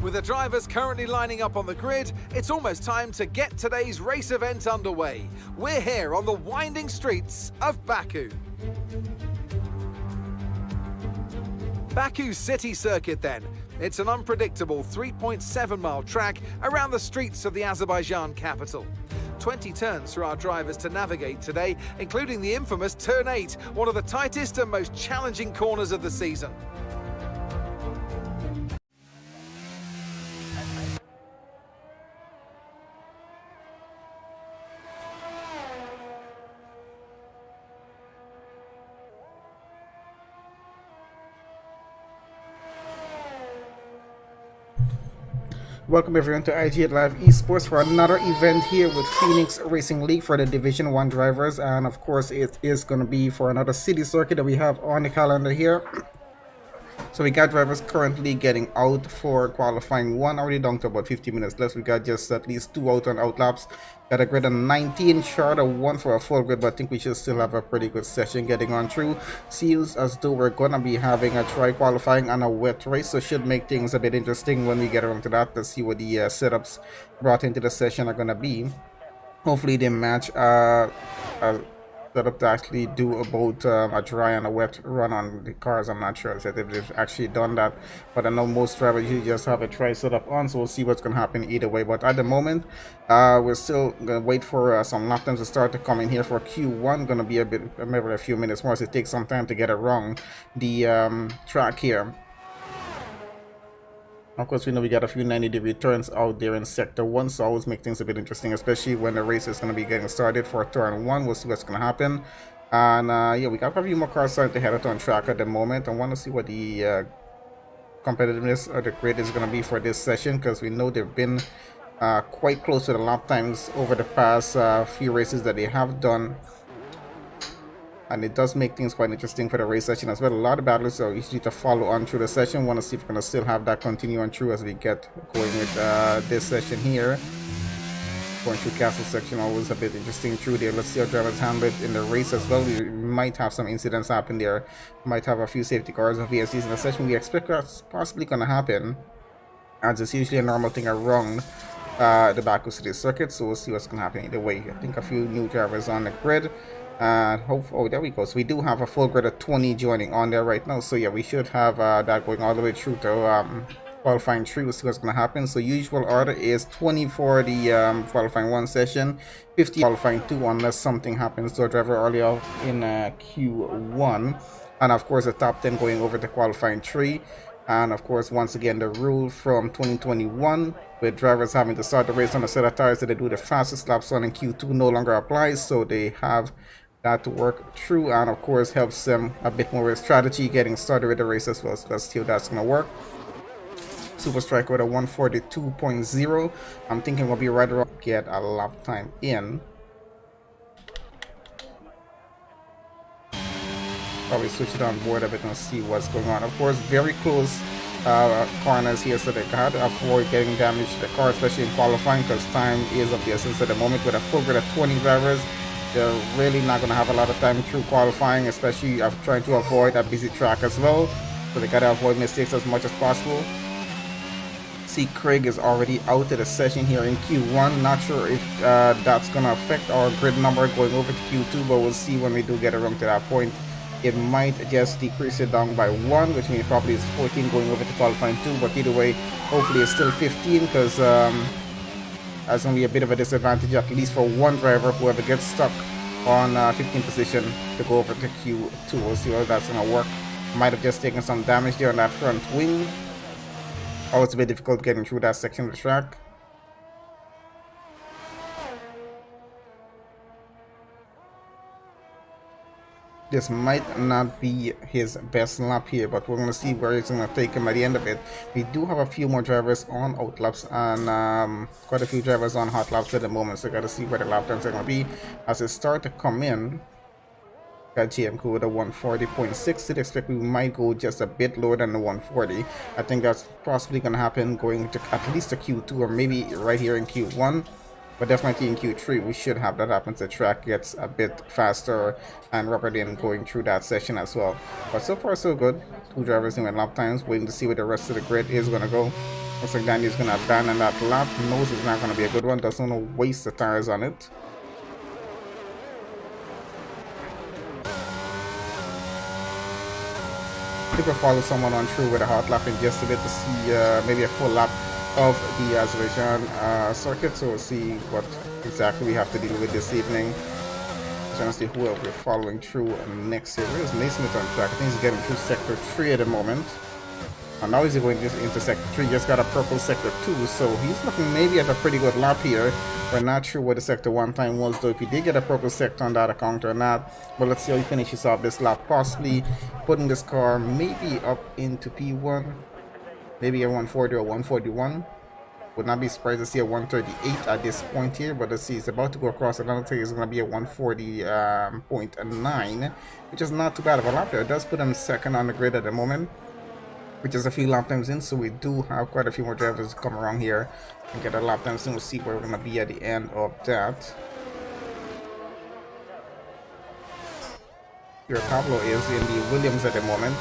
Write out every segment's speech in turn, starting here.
With the drivers currently lining up on the grid, it's almost time to get today's race event underway. We're here on the winding streets of Baku. Baku's city circuit then. It's an unpredictable 3.7-mile track around the streets of the Azerbaijan capital. 20 turns for our drivers to navigate today, including the infamous Turn 8, one of the tightest and most challenging corners of the season. Welcome everyone to IG8Live Esports for another event here with Phoenix Racing League for the Division 1 drivers, and of course it is going to be for another city circuit that we have on the calendar here. So we got drivers currently getting out for qualifying 1, already down to about 50 minutes left. We got just at least 2 out on out laps. Got a grid of 19, short of 1 for a full grid, but I think we should still have a pretty good session getting on through. Seems as though we're gonna be having a try qualifying on a wet race, so should make things a bit interesting when we get around to that. Let's see what the setups brought into the session are gonna be. Hopefully they match setup to actually do about a dry and a wet run on the cars. I'm not sure if they've actually done that, but I know most drivers usually just have a try setup on, so we'll see what's going to happen either way. But at the moment we're still going to wait for some lap times to start to come in here for Q1. Going to be maybe a few minutes more, so it takes some time to get around the track here. Of course, we know we got a few 90-degree turns out there in Sector 1, so always make things a bit interesting, especially when the race is going to be getting started for Turn 1. We'll see what's going to happen. And yeah, we got a few more cars starting to head out on track at the moment. I want to see what the competitiveness of the grid is going to be for this session, because we know they've been quite close to the lap times over the past few races that they have done. And it does make things quite interesting for the race session as well. A lot of battles are usually to follow on through the session. Want to see if we're going to still have that continue on through as we get going with this session here. Going through castle section, always a bit interesting through there. Let's see how drivers handle it in the race as well. We might have some incidents happen there. Might have a few safety cars and VSCs in the session. We expect that's possibly going to happen, as it's usually a normal thing around the Baku City circuit. So we'll see what's going to happen either way. I think a few new drivers on the grid. Oh, there we go. So we do have a full grid of 20 joining on there right now. So yeah, we should have that going all the way through to qualifying 3. We'll see what's going to happen. So usual order is 20 for the qualifying 1 session, 50 qualifying 2 unless something happens to a driver earlier in Q1, and of course the top 10 going over to qualifying 3. And of course, once again, the rule from 2021 with drivers having to start the race on a set of tires that they do the fastest laps on in Q2 no longer applies, so they have that to work through, and of course helps them a bit more with strategy getting started with the race as well. So let's see how that's going to work. Super Striker with a 142.0. I'm thinking we'll be right around get a lap time in. Probably switch it on board a bit and see what's going on. Of course, very close corners here, so they got to avoid getting damage to the car, especially in qualifying, because time is of the essence at the moment. With a full grid of 20 drivers, they're really not going to have a lot of time through qualifying, especially trying to avoid a busy track as well. So they got to avoid mistakes as much as possible. See, Craig is already out of the session here in Q1. Not sure if that's going to affect our grid number going over to Q2, but we'll see when we do get around to that point. It might just decrease it down by 1, which means probably it's 14 going over to qualifying 2, but either way, hopefully it's still 15, because that's going to be a bit of a disadvantage, at least for one driver, whoever gets stuck on 15th position to go over to Q2. We'll see how that's going to work. Might have just taken some damage there on that front wing. Oh, it's a bit difficult getting through that section of the track. This might not be his best lap here, but we're going to see where it's going to take him at the end of it. We do have a few more drivers on out laps and quite a few drivers on hot laps at the moment, so got to see where the lap times are going to be as they start to come in. Got GM with a 140.6. Did expect we might go just a bit lower than the 140. I think that's possibly going to happen going to at least a Q2 or maybe right here in Q1. But definitely in Q3 we should have that happen. The track gets a bit faster and rubbered in going through that session as well. But so far so good. 2 drivers in lap times, waiting to see where the rest of the grid is going to go. Looks like Danny's gonna abandon that lap. Knows it's not gonna be a good one. Doesn't want to waste the tires on it. If I follow someone on through with a hot lap in just a bit to see maybe a full lap of the Azerbaijan circuit, so we'll see what exactly we have to deal with this evening. Trying to see who else we're following through next here. Where's Naismith on track? I think he's getting through sector 3 at the moment. And now he's going into sector 3, just got a purple sector 2, so he's looking maybe at a pretty good lap here. We're not sure what the sector 1 time was, though, if he did get a purple sector on that account or not. But let's see how he finishes off this lap, possibly putting this car maybe up into P1, maybe a 140 or 141. Would not be surprised to see a 138 at this point here, but let's see, it's about to go across. I don't think it's going to be a 140.9, which is not too bad of a lap there. It does put him second on the grid at the moment, which is a few lap times in, so we do have quite a few more drivers to come around here and get a lap time soon. We'll see where we're going to be at the end of that. Here Pablo is in the Williams at the moment.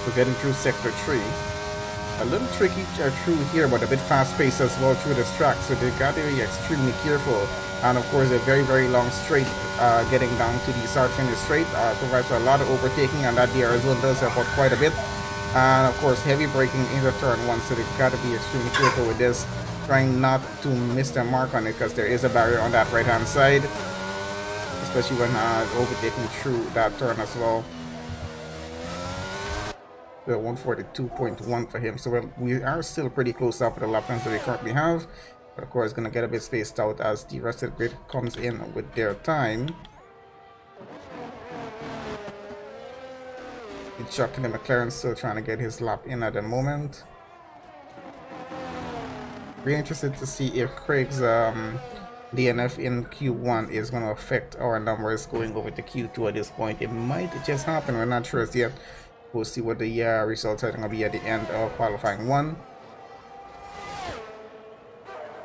We're getting through sector 3. A little tricky through here, but a bit fast paced as well through this track, so they got to be extremely careful. And of course, a very, very long straight getting down to the start finish straight provides a lot of overtaking, and that the Arizona does help out quite a bit. And of course, heavy braking into turn 1, so they've got to be extremely careful with this, trying not to miss their mark on it, because there is a barrier on that right hand side, especially when overtaking through that turn as well. 142.1 for him, so we are still pretty close up for the lap times that we currently have, but of course going to get a bit spaced out as the rest of the grid comes in with their time. Chuck and the McLaren still trying to get his lap in at the moment. Really interested to see if Craig's DNF in Q1 is going to affect our numbers going over to Q2 at this point. It might just happen, we're not sure as yet. We'll see what the results are going to be at the end of qualifying 1.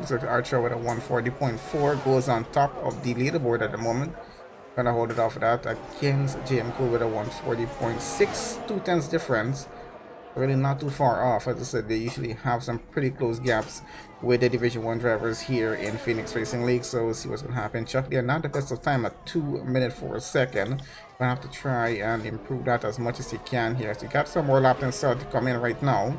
So Archer with a 140.4 goes on top of the leaderboard at the moment. Gonna hold it off of that against JM Cool with a 140.6, 2/10 difference. Really not too far off. As I said, they usually have some pretty close gaps with the Division 1 drivers here in Phoenix Racing League, so we'll see what's going to happen. Chuck, they're not the best of time at 2 minutes for a second. Gonna have to try and improve that as much as you can here. So you got some more lap times start to come in right now.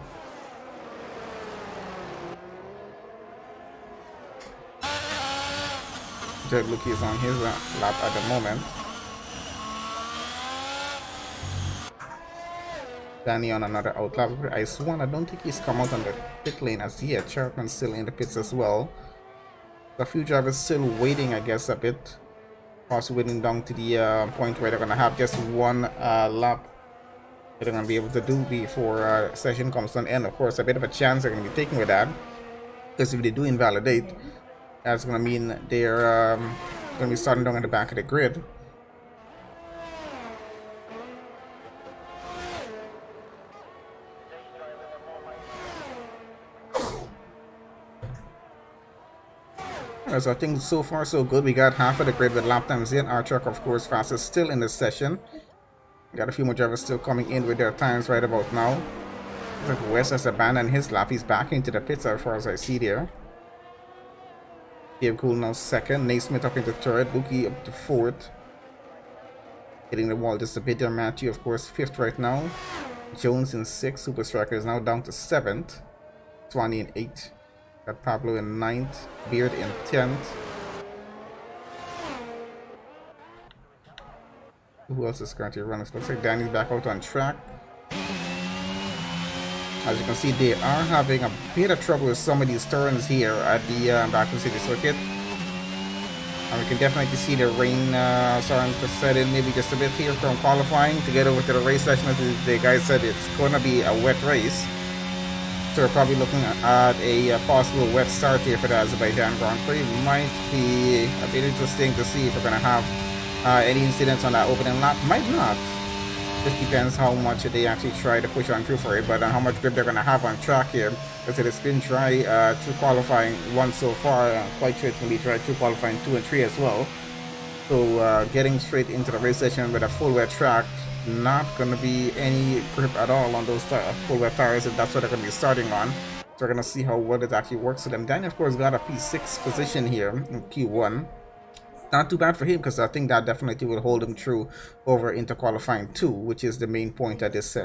Jed Lucky is on his lap at the moment. Danny on another outlap. Ice one, I don't think he's come out on the pit lane as yet. Charlton's still in the pits as well. A few drivers still waiting, I guess, a bit. Also waiting down to the point where they're going to have just one lap that they're going to be able to do before session comes to an end. Of course, a bit of a chance they're going to be taking with that, because if they do invalidate, that's going to mean they're going to be starting down at the back of the grid. So I think so far so good. We got half of the grid with lap times in. Our truck, of course, fastest still in this session. We got a few more drivers still coming in with their times right about now. Looks like West has abandoned his lap. He's back into the pits as far as I see there. Dave Cool now second. Naismith up into third. Luki up to fourth. Hitting the wall just a bit there. Matthew, of course, fifth right now. Jones in sixth. Super Striker is now down to seventh. Swanee in eighth. Got Pablo in 9th, Beard in 10th. Who else is currently running? Looks like Danny's back out on track. As you can see, they are having a bit of trouble with some of these turns here at the Baku City Circuit. And we can definitely see the rain starting to set in maybe just a bit here from qualifying to get over to the race session. As the guys said, it's going to be a wet race. So we're probably looking at a possible wet start here for the Azerbaijan Grand Prix. Might be a bit interesting to see if we're going to have any incidents on that opening lap. Might not. Just depends how much they actually try to push on through for it, but how much grip they're going to have on track here. Because it's been dry through qualifying 1 so far. Quite sure it's going to be dry through qualifying 2 and 3 as well. So getting straight into the race session with a full wet track, not going to be any grip at all on those full wet tires, if that's what they're going to be starting on. So we're gonna see how well it actually works for them. Danny, of course, got a P6 position here in Q1. Not too bad for him, because I think that definitely will hold him through over into qualifying 2, which is the main point of this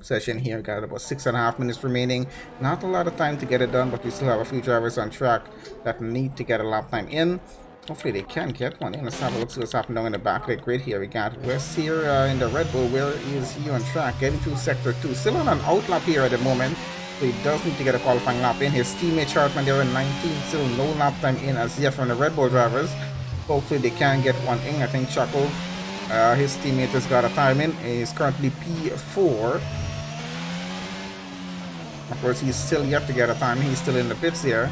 session here. Got about 6.5 minutes remaining. Not a lot of time to get it done, but we still have a few drivers on track that need to get a lap time in. Hopefully they can get one in. Let's have a look, see what's happening in the back of the grid here. We got West here in the Red Bull. Where is he on track? Getting through sector 2. Still on an outlap here at the moment. So he does need to get a qualifying lap in. His teammate Chartman there in 19. Still no lap time in as yet from the Red Bull drivers. Hopefully they can get one in. I think Chuckle, his teammate, has got a time in. He's currently P4. Of course, he's still yet to get a time. He's still in the pits here.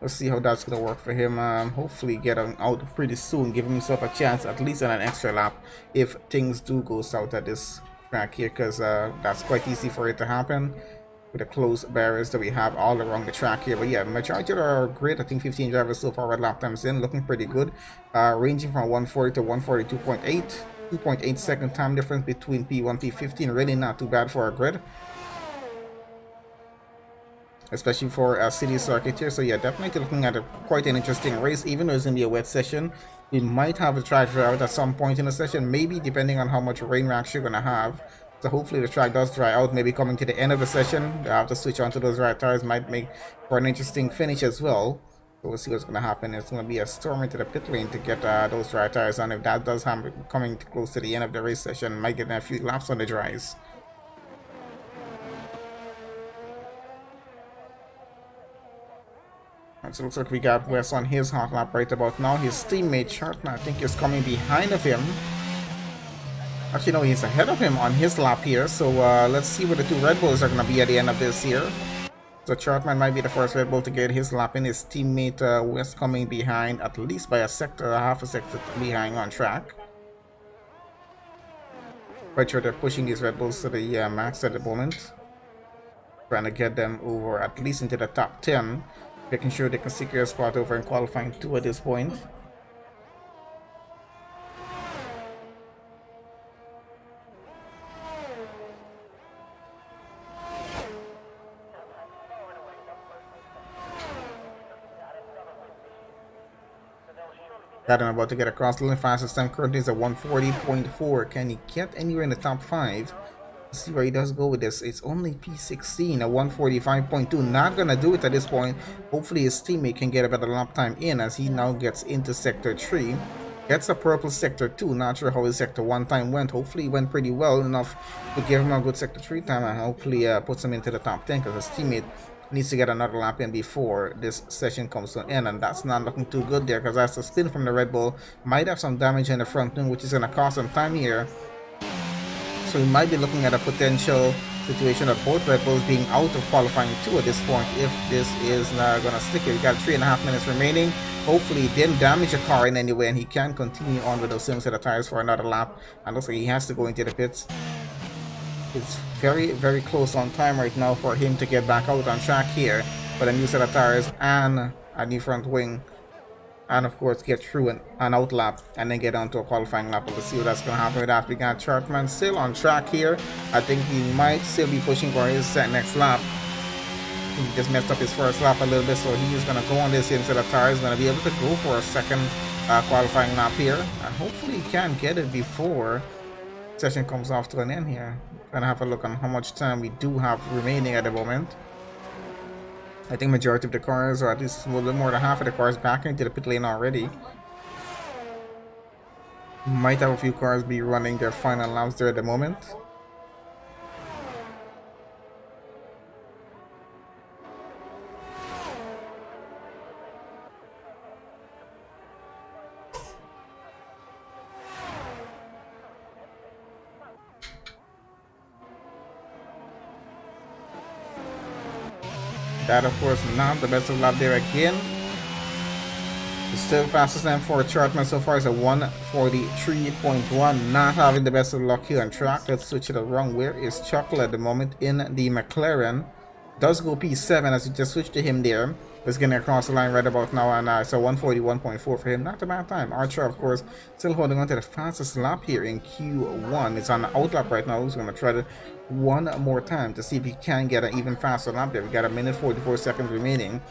Let's see how that's going to work for him. Hopefully get him out pretty soon. Give himself a chance at least on an extra lap if things do go south at this track here, because that's quite easy for it to happen with the closed barriers that we have all along the track here. But yeah, majority are great. I think 15 drivers so far with lap times in, looking pretty good, ranging from 140 to 142.8, 2.8 second time difference between P1 P15. Really not too bad for a grid, especially for a city circuit here. So yeah, definitely looking at quite an interesting race. Even though it's gonna be a wet session, we might have a track dry out at some point in the session, maybe depending on how much rain we're actually gonna have. So hopefully the track does dry out, maybe coming to the end of the session. They'll have to switch onto those right tires, might make for an interesting finish as well. So we'll see what's going to happen. It's going to be a storm into the pit lane to get those dry tires on. If that does happen, coming close to the end of the race session, might get a few laps on the dries. So it looks like we got Wes on his hot lap right about now. His teammate Chartman, I think, is coming behind of him. Actually, no, he's ahead of him on his lap here. So let's see where the two Red Bulls are going to be at the end of this here. So Chartman might be the first Red Bull to get his lap in. His teammate West coming behind, at least by a sector, half a sector behind on track. Quite sure they're pushing these Red Bulls to the max at the moment. Trying to get them over at least into the top 10. Making sure they can secure a spot over in qualifying 2 at this point. Got him about to get across the line. Fastest time currently is at 140.4. Can he get anywhere in the top 5? Let's see where he does go with this. It's only P16 at 145.2. Not gonna do it at this point. Hopefully his teammate can get a better lap time in as he now gets into sector 3. Gets a purple sector 2. Not sure how his sector 1 time went. Hopefully it went pretty well enough to give him a good sector 3 time, and hopefully puts him into the top 10, because his teammate needs to get another lap in before this session comes to an end, and that's not looking too good there, because that's the spin from the Red Bull. Might have some damage in the front wing, which is going to cost some time here. So we might be looking at a potential situation of both Red Bulls being out of qualifying 2 at this point if this is not going to stick here. We got 3.5 minutes remaining. Hopefully he didn't damage the car in any way, and he can continue on with those same set of tires for another lap. And looks like he has to go into the pits. It's very, very close on time right now for him to get back out on track here for a new set of tires and a new front wing, and of course get through an out lap and then get onto a qualifying lap. We'll see what that's going to happen with that. We got Chartman still on track here. I think he might still be pushing for his next lap. He just messed up his first lap a little bit, so he is going to go on this same set of tires. Going to be able to go for a second qualifying lap here, and hopefully he can get it before session comes off to an end here. Gonna have a look on how much time we do have remaining at the moment. I think majority of the cars, or at least a little bit more than half of the cars, back into the pit lane already. Might have a few cars be running their final laps there at the moment. That, of course, not the best of lap there again. It's still fastest time for Chartman so far is a 143.1. Not having the best of luck here on track. Let's switch it around. Where is Chocolate at the moment in the McLaren? Does go P7 as you just switched to him there. Just getting across the line right about now, and it's a 141.4 for him. Not a bad time. Archer, of course, still holding on to the fastest lap here in Q1. It's on the out lap right now. He's going to try to one more time to see if he can get an even faster lap there. We got a minute 44 seconds remaining.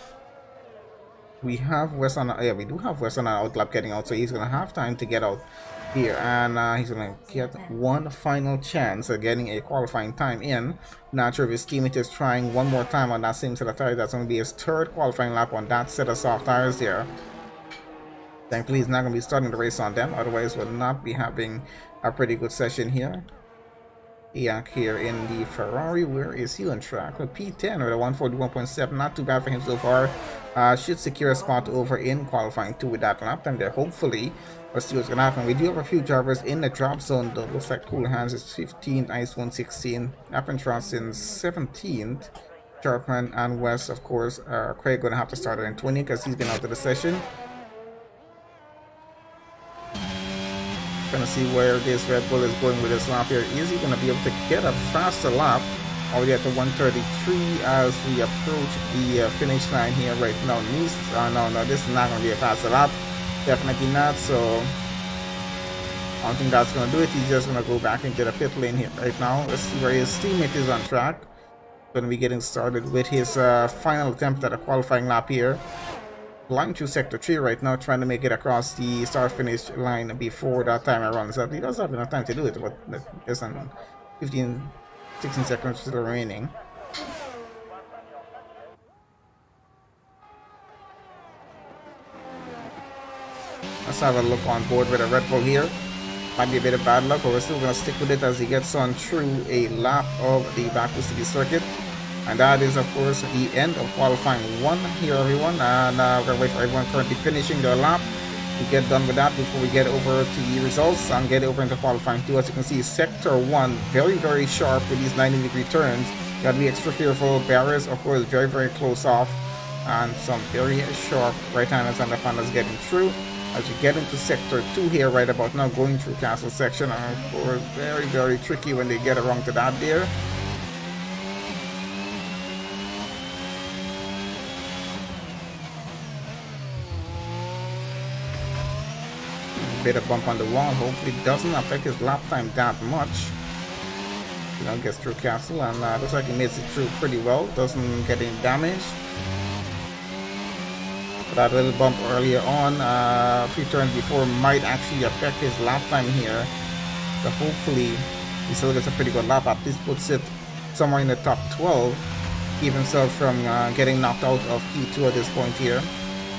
We have West on, yeah, we do have West on an out lap getting out, so he's going to have time to get out here, and he's going to get one final chance at getting a qualifying time in. Not sure if his teammate is trying one more time on that same set of tires. That's going to be his third qualifying lap on that set of soft tires there. Thankfully, he's not going to be starting the race on them, otherwise we'll not be having a pretty good session here. Yak here in the Ferrari. Where is he on track? With P10 or the 141.7. Not too bad for him so far. Should secure a spot over in qualifying 2 with that lap time there. Hopefully, we'll see what's going to happen. We do have a few drivers in the drop zone though. Looks like Cool Hands is 15th, Ice 116, Appentros in 17th. Sharpman and West, of course. Craig going to have to start in 20 because he's been out of the session. Gonna see where this Red Bull is going with this lap here. Is he gonna be able to get a faster lap already at the 133 as we approach the finish line here right now? No, this is not gonna be a faster lap. Definitely not. So I don't think that's gonna do it. He's just gonna go back into the pit lane here right now. Let's see where his teammate is on track. Gonna be getting started with his final attempt at a qualifying lap here. Flying through sector 3 right now, trying to make it across the start finish line before that timer runs up. He does have enough time to do it, but there's 16 seconds still remaining. Let's have a look on board with a Red Bull here. Might be a bit of bad luck, but we're still going to stick with it as he gets on through a lap of the Baku City circuit. And that is, of course, the end of qualifying 1 here, everyone. And we're going to wait for everyone currently finishing their lap to get done with that before we get over to the results and get over into qualifying 2. As you can see, sector 1, very, very sharp with these 90-degree turns. Got to be extra fearful. Barriers, of course, very, very close off. And some very sharp right-handers and left-handers getting through. As you get into sector 2 here right about now, going through castle section. And of course, very, very tricky when they get around to that there. Bit of bump on the wall. Hopefully it doesn't affect his lap time that much. You know, gets through castle and looks like he makes it through pretty well. Doesn't get any damage. But that little bump earlier on, a few turns before, might actually affect his lap time here. So hopefully he still gets a pretty good lap. At least puts it somewhere in the top 12. Keep himself from getting knocked out of Q2 at this point here.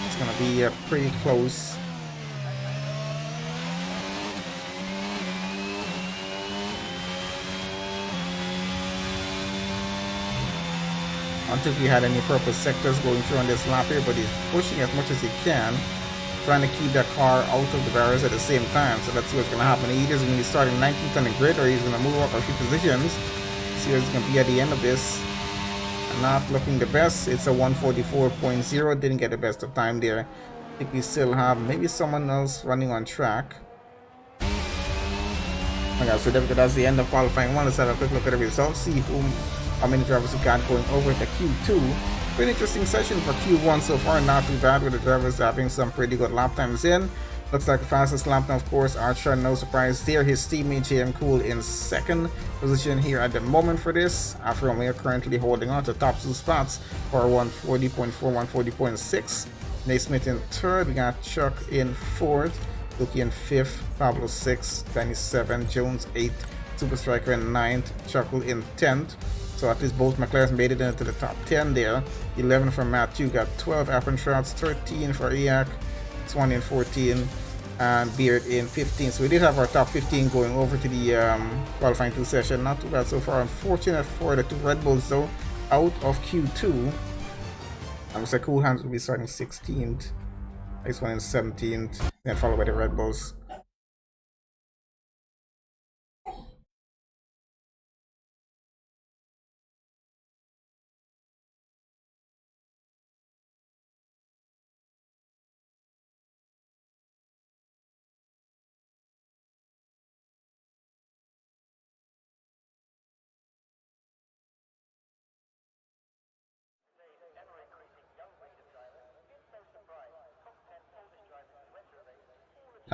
It's going to be pretty close. I don't think he had any purple sectors going through on this lap here, but he's pushing as much as he can, trying to keep that car out of the barriers at the same time. So let's see what's going to happen. He is going to be starting 19th on the grid, or he's going to move up a few positions. See what's going to be at the end of this. And not looking the best. It's a 144.0. Didn't get the best of time there. I think we still have maybe someone else running on track. Okay, so that's the end of qualifying 1. Let's have a quick look at the results. See how many drivers we got going over to Q2. Pretty interesting session for Q1 so far. Not too bad with the drivers having some pretty good lap times in. Looks like the fastest lap time, of course, Archer, no surprise there. His teammate JM Cool in 2nd position here at the moment for this. After we are currently holding on to top 2 spots for 140.4, 140.6. Nate Smith in 3rd. We got Chuck in 4th. Luki in 5th. Pablo 6th. Danny 7th. Jones 8th. Super Striker in 9th. Chuckle in 10th. So at least both McLaren made it into the top 10 there. 11 for Matthew, got 12 Appenshots, 13 for Iak, Swan in 14, and Beard in 15. So we did have our top 15 going over to the qualifying 2 session. Not too bad so far. Unfortunate for the 2 Red Bulls though, out of Q2. I looks like Cool Hands will be starting 16th. Ice One in 17th, then followed by the Red Bulls.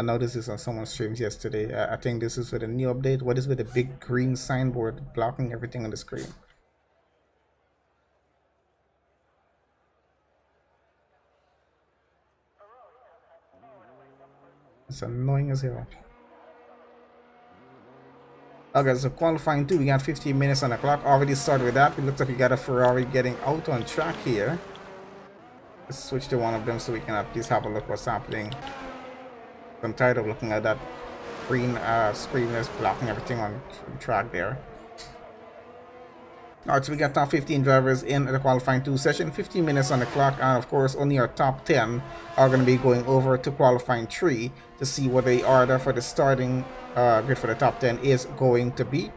I know this is on someone's streams yesterday. I think this is with a new update. What is with the big green signboard blocking everything on the screen? It's annoying as hell. Okay, so qualifying 2, we got 15 minutes on the clock. Already started with that. It looks like we got a Ferrari getting out on track here. Let's switch to one of them so we can at least have a look what's happening. I'm tired of looking at that green screen that's blocking everything on track there. Alright, so we got top 15 drivers in the qualifying 2 session, 15 minutes on the clock, and of course only our top 10 are going to be going over to qualifying 3 to see what the order for the starting grid for the top 10 is going to be.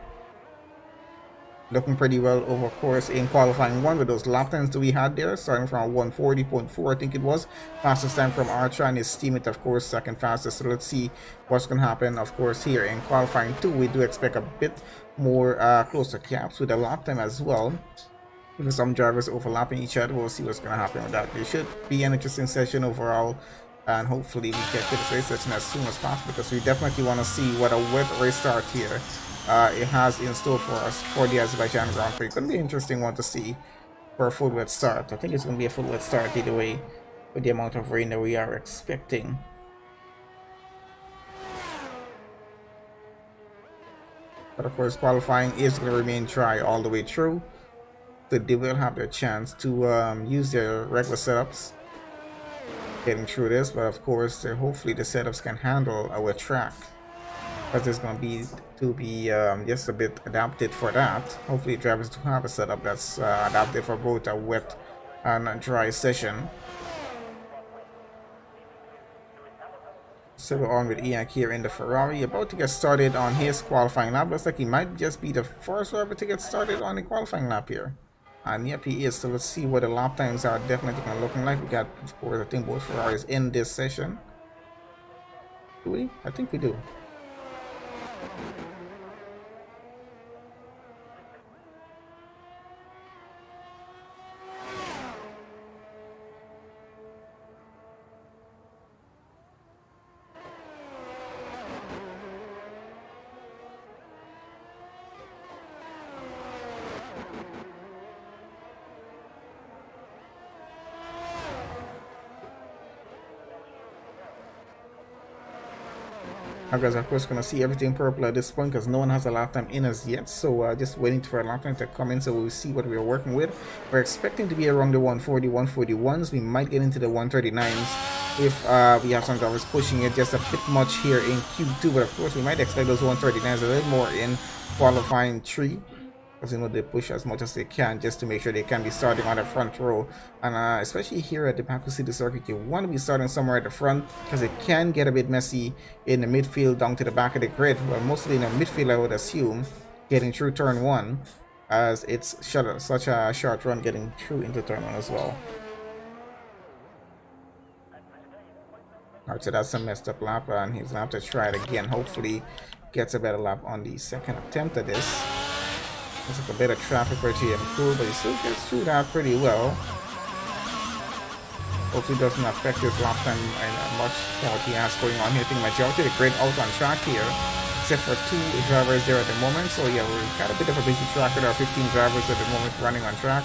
Looking pretty well over course in qualifying 1 with those lap times that we had there, starting from 140.4 I think it was. Fastest time from Archer and his teammate, of course, second fastest. So let's see what's going to happen, of course, here in qualifying 2. We do expect a bit more closer gaps with the lap time as well. With some drivers overlapping each other, we'll see what's going to happen with that. It should be an interesting session overall, and hopefully we get to this race session as soon as possible, because we definitely want to see what a wet race start here it has in store for us for the Azerbaijan Grand Prix. It's going to be an interesting one to see for a full wet start. I think it's going to be a full wet start either way with the amount of rain that we are expecting. But of course, qualifying is going to remain dry all the way through, so they will have their chance to use their regular setups getting through this. But of course, hopefully the setups can handle our track, because there's going to be just a bit adapted for that. Hopefully drivers do have a setup that's adapted for both a wet and a dry session. So we're on with Ian here in the Ferrari, about to get started on his qualifying lap. Looks like he might just be the first driver to get started on the qualifying lap here. And yep, he is. So let's see what the lap times are definitely going to looking like. We got, of course, I think both Ferraris in this session. Do we? I think we do. Guys, of course, gonna see everything purple at this point because no one has a lap time in us yet, so just waiting for a lap time to come in so we'll see what we're working with. We're expecting to be around the 140 141s. We might get into the 139s if we have some drivers pushing it just a bit much here in Q2, but of course we might expect those 139s a little more in qualifying 3, because you know they push as much as they can just to make sure they can be starting on the front row. And especially here at the Baku City circuit, you want to be starting somewhere at the front, because it can get a bit messy in the midfield down to the back of the grid. Well, mostly in the midfield, I would assume, getting through turn 1, as it's such a short run getting through into turn 1 as well. Alright, so that's a messed up lap, and he's gonna have to try it again. Hopefully gets a better lap on the second attempt at this. There's like a bit of traffic right here, cool, but he still gets through that pretty well. Hopefully doesn't affect his lap time much what he has going on here. I think majority of the grid out on track here, except for 2 drivers there at the moment. So yeah, we've got a bit of a busy track with our 15 drivers at the moment running on track.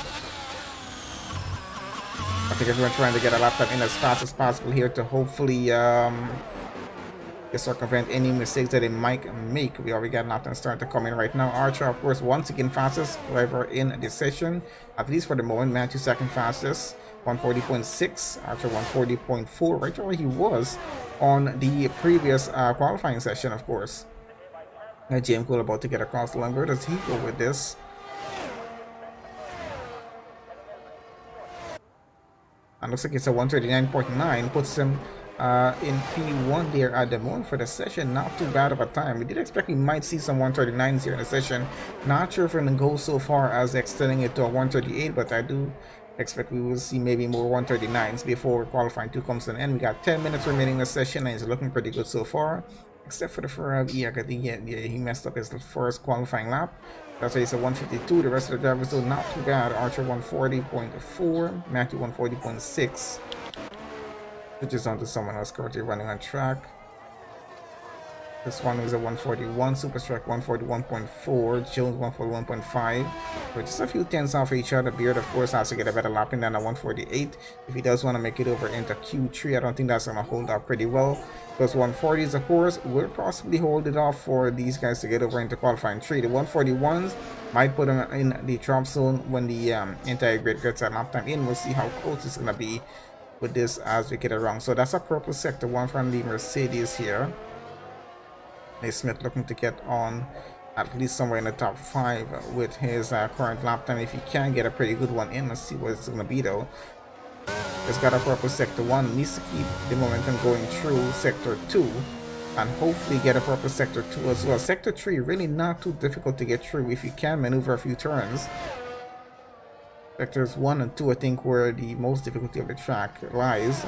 I think everyone's trying to get a lap time in as fast as possible here to hopefully circumvent any mistakes that they might make. We already got lap time starting to come in right now. Archer, of course, once again fastest driver in this session, at least for the moment. Matthew second fastest, 140.6. Archer 140.4, right where he was on the previous qualifying session, of course. JM Cole about to get across the line. Where does he go with this? And looks like it's a 139.9, puts him in P1 there at the moment for the session. Not too bad of a time. We did expect we might see some 139s here in the session. Not sure if we're going to go so far as extending it to a 138, but I do expect we will see maybe more 139s before qualifying 2 comes to an end. We got 10 minutes remaining in the session, and it's looking pretty good so far, except for the Ferrari. I think he messed up his first qualifying lap. That's why it's a 152. The rest of the drivers still not too bad. Archer 140.4, Matthew 140.6. Which is onto someone else currently running on track. This one was a 141, Super Strike 141.4, Jones 141.5. We're just a few tenths off each other. Beard, of course, has to get a better lapping than a 148. If he does want to make it over into Q3, I don't think that's going to hold up pretty well. Those 140s, of course, will possibly hold it off for these guys to get over into qualifying 3. The 141s might put them in the drop zone when the entire grid gets a lap time in. We'll see how close it's going to be with this as we get around. So that's a purple sector one from the Mercedes here. Smith looking to get on at least somewhere in the top 5 with his current lap time. If he can get a pretty good one in, let's see what it's going to be though. He's got a purple sector 1, needs to keep the momentum going through sector 2 and hopefully get a purple sector 2 as well. Sector 3 really not too difficult to get through if you can maneuver a few turns. Sectors 1 and 2 I think where the most difficulty of the track lies.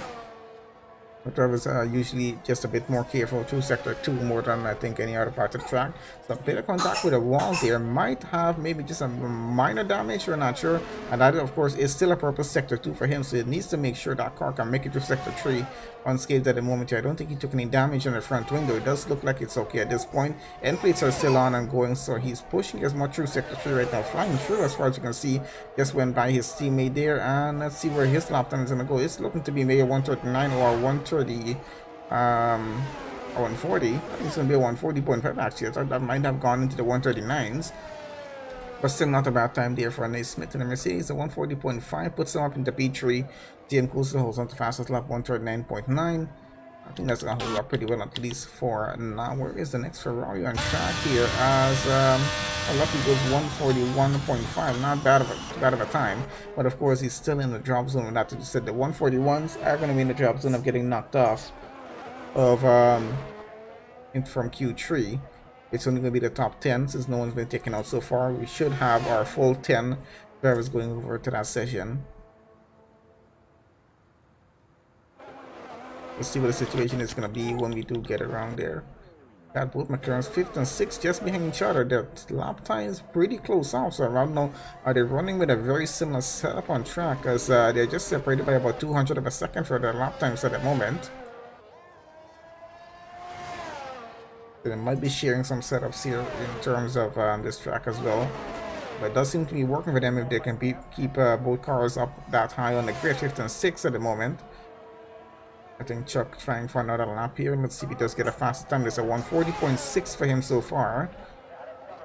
But drivers are usually just a bit more careful through sector 2 more than I think any other part of the track. So a bit of contact with a wall there might have maybe just a minor damage, we're not sure. And that of course is still a purple sector 2 for him, so it needs to make sure that car can make it through sector 3 unscathed at the moment here. I don't think he took any damage on the front window. It does look like it's okay at this point. End plates are still on and going, so he's pushing as much through sector 3 right now, flying through as far as you can see. Just went by his teammate there, and let's see where his lap time is going to go. It's looking to be maybe 139 or 130 or 140. I think it's going to be a 140.5 actually. I thought that might have gone into the 139s, but still not a bad time there for Naismith and the Mercedes. The 140.5 puts them up into P3. GM Coulson holds on to fastest lap 139.9. I think that's going to hold up pretty well at least for now. Where is the next Ferrari on track here? As lucky goes 141.5. Not bad of a time, but of course he's still in the drop zone. And that's what you said. The 141s are going to be in the drop zone of getting knocked off of from Q3. It's only going to be the top 10 since no one's been taken out so far. We should have our full 10 drivers going over to that session. Let's see what the situation is going to be when we do get around there. Got both McLarens 5th and 6th just behind each other. Their lap time is pretty close off, so I don't know, are they running with a very similar setup on track, as they're just separated by about 200 of a second for their lap times at the moment. So they might be sharing some setups here in terms of this track as well. But it does seem to be working for them if they can keep both cars up that high on the grid. 5th and 6th at the moment. I think Chuck trying for another lap here. Let's see if he does get a faster time. There's a 140.6 for him so far.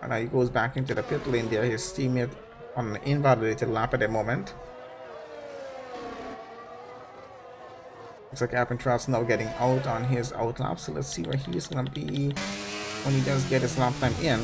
And now he goes back into the pit lane there. His teammate on an invalidated lap at the moment. Looks like Alcantraz now getting out on his out lap. So let's see where he is going to be when he does get his lap time in.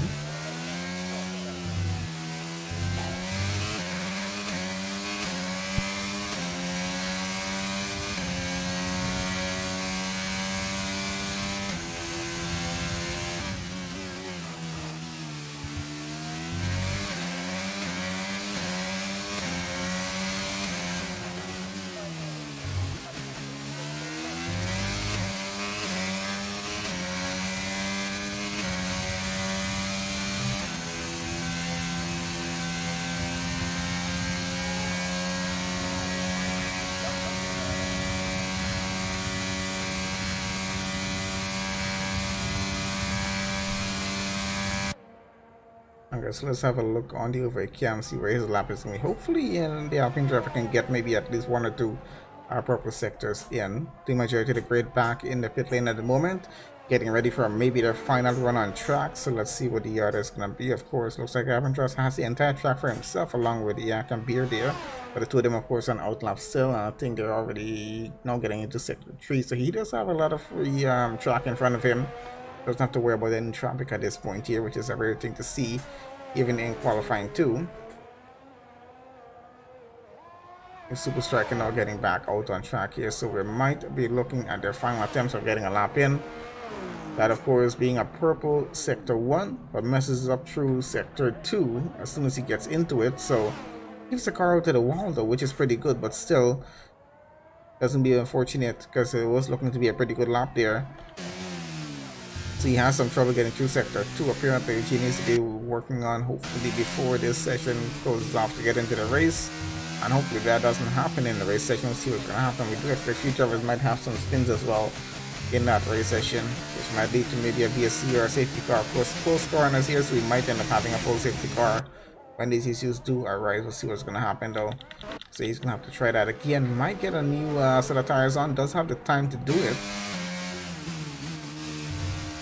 Okay, so let's have a look on the overhead cam, see where his lap is going. Hopefully, in the Alpine driver can get maybe at least 1 or 2 purple sectors in. The majority of the grid back in the pit lane at the moment, getting ready for maybe their final run on track. So let's see what the order is going to be. Of course, looks like Alcantraz has the entire track for himself, along with the Yak and Beer there. But the two of them, of course, on outlap still. And I think they're already now getting into sector 3. So he does have a lot of free track in front of him. Doesn't have to worry about any traffic at this point here, which is a rare thing to see, even in qualifying 2. The Super Striker now getting back out on track here, so we might be looking at their final attempts of getting a lap in. That, of course, being a purple sector 1, but messes up through sector 2 as soon as he gets into it. So gives the car out to the wall though, which is pretty good, but still doesn't be unfortunate because it was looking to be a pretty good lap there. So he has some trouble getting through sector 2. Apparently he needs to be working on, hopefully before this session goes off, to get into the race. And hopefully that doesn't happen in the race session. We'll see what's going to happen. We do expect few drivers might have some spins as well in that race session, which might lead to maybe a VSC or a safety car. Close corners here, so we might end up having a full safety car when these issues do arise. We'll see what's going to happen though. So he's going to have to try that again. Might get a new set of tires on. Does have the time to do it.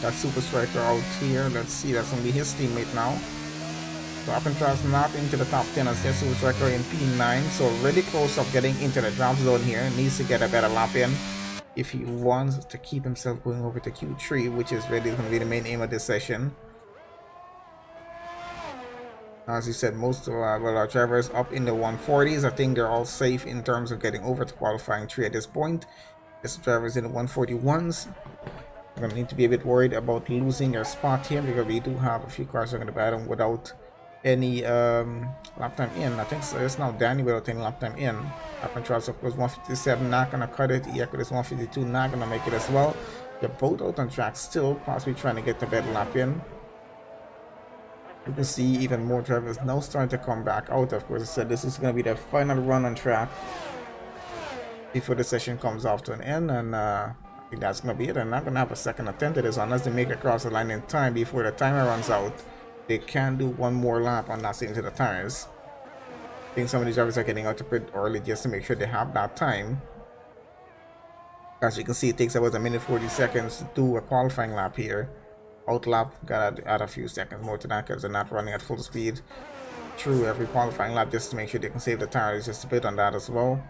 That Super Striker out here. Let's see, that's going to be his teammate now. So Alcantraz not into the top 10 as their Super Striker in P9. So really close up getting into the drop zone here. Needs to get a better lap in if he wants to keep himself going over to Q3, which is really going to be the main aim of this session. As you said, most of our drivers up in the 140s. I think they're all safe in terms of getting over to qualifying 3 at this point. This drivers in the 141s. We're going to need to be a bit worried about losing their spot here because we do have a few cars that are going to battle without any lap time in. I think so. It's now Danny without any lap time in. Alcantraz of course 157, not going to cut it. Echo is 152, not going to make it as well. They're both out on track still, possibly trying to get the better lap in. You can see even more drivers now starting to come back out. Of course, I said this is going to be their final run on track before the session comes off to an end, and I think that's going to be it. They're not going to have a second attempt at this unless they make it across the line in time before the timer runs out. They can do one more lap on not sticking to the tires. I think some of these drivers are getting out to pit early just to make sure they have that time. As you can see, it takes about 1 minute 40 seconds to do a qualifying lap here. Outlap got to add a few seconds more to that because they're not running at full speed through every qualifying lap just to make sure they can save the tires just a bit on that as well.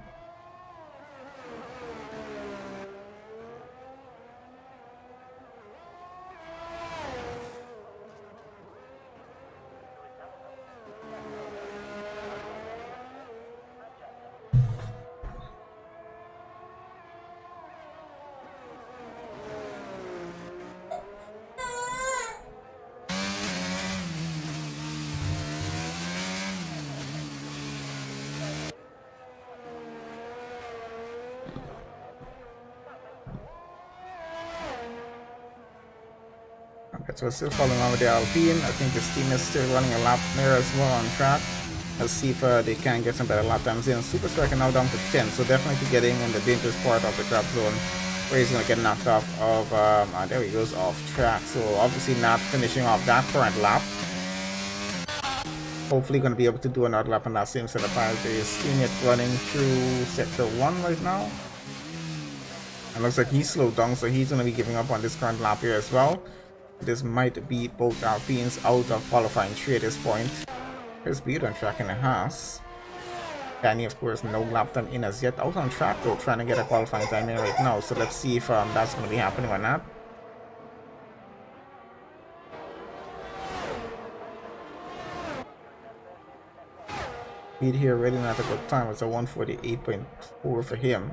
So we're still following on with the Alpine. I think this team is still running a lap there as well on track. Let's see if they can get some better lap times in. Super Striker now down to 10, so definitely getting in the dangerous part of the drop zone where he's going to get knocked off of, there he goes, off track. So obviously not finishing off that current lap. Hopefully going to be able to do another lap on that same set of tires. There is seeing it running through sector 1 right now. And looks like he's slowed down, so he's going to be giving up on this current lap here as well. This might be both Alpines out of qualifying 3 at this point. There's Beard on track in the Haas. Danny, of course, no lap time in as yet. Out on track though, trying to get a qualifying time in right now. So let's see if that's going to be happening or not. Beard here already not a good time. It's a 148.4 for him.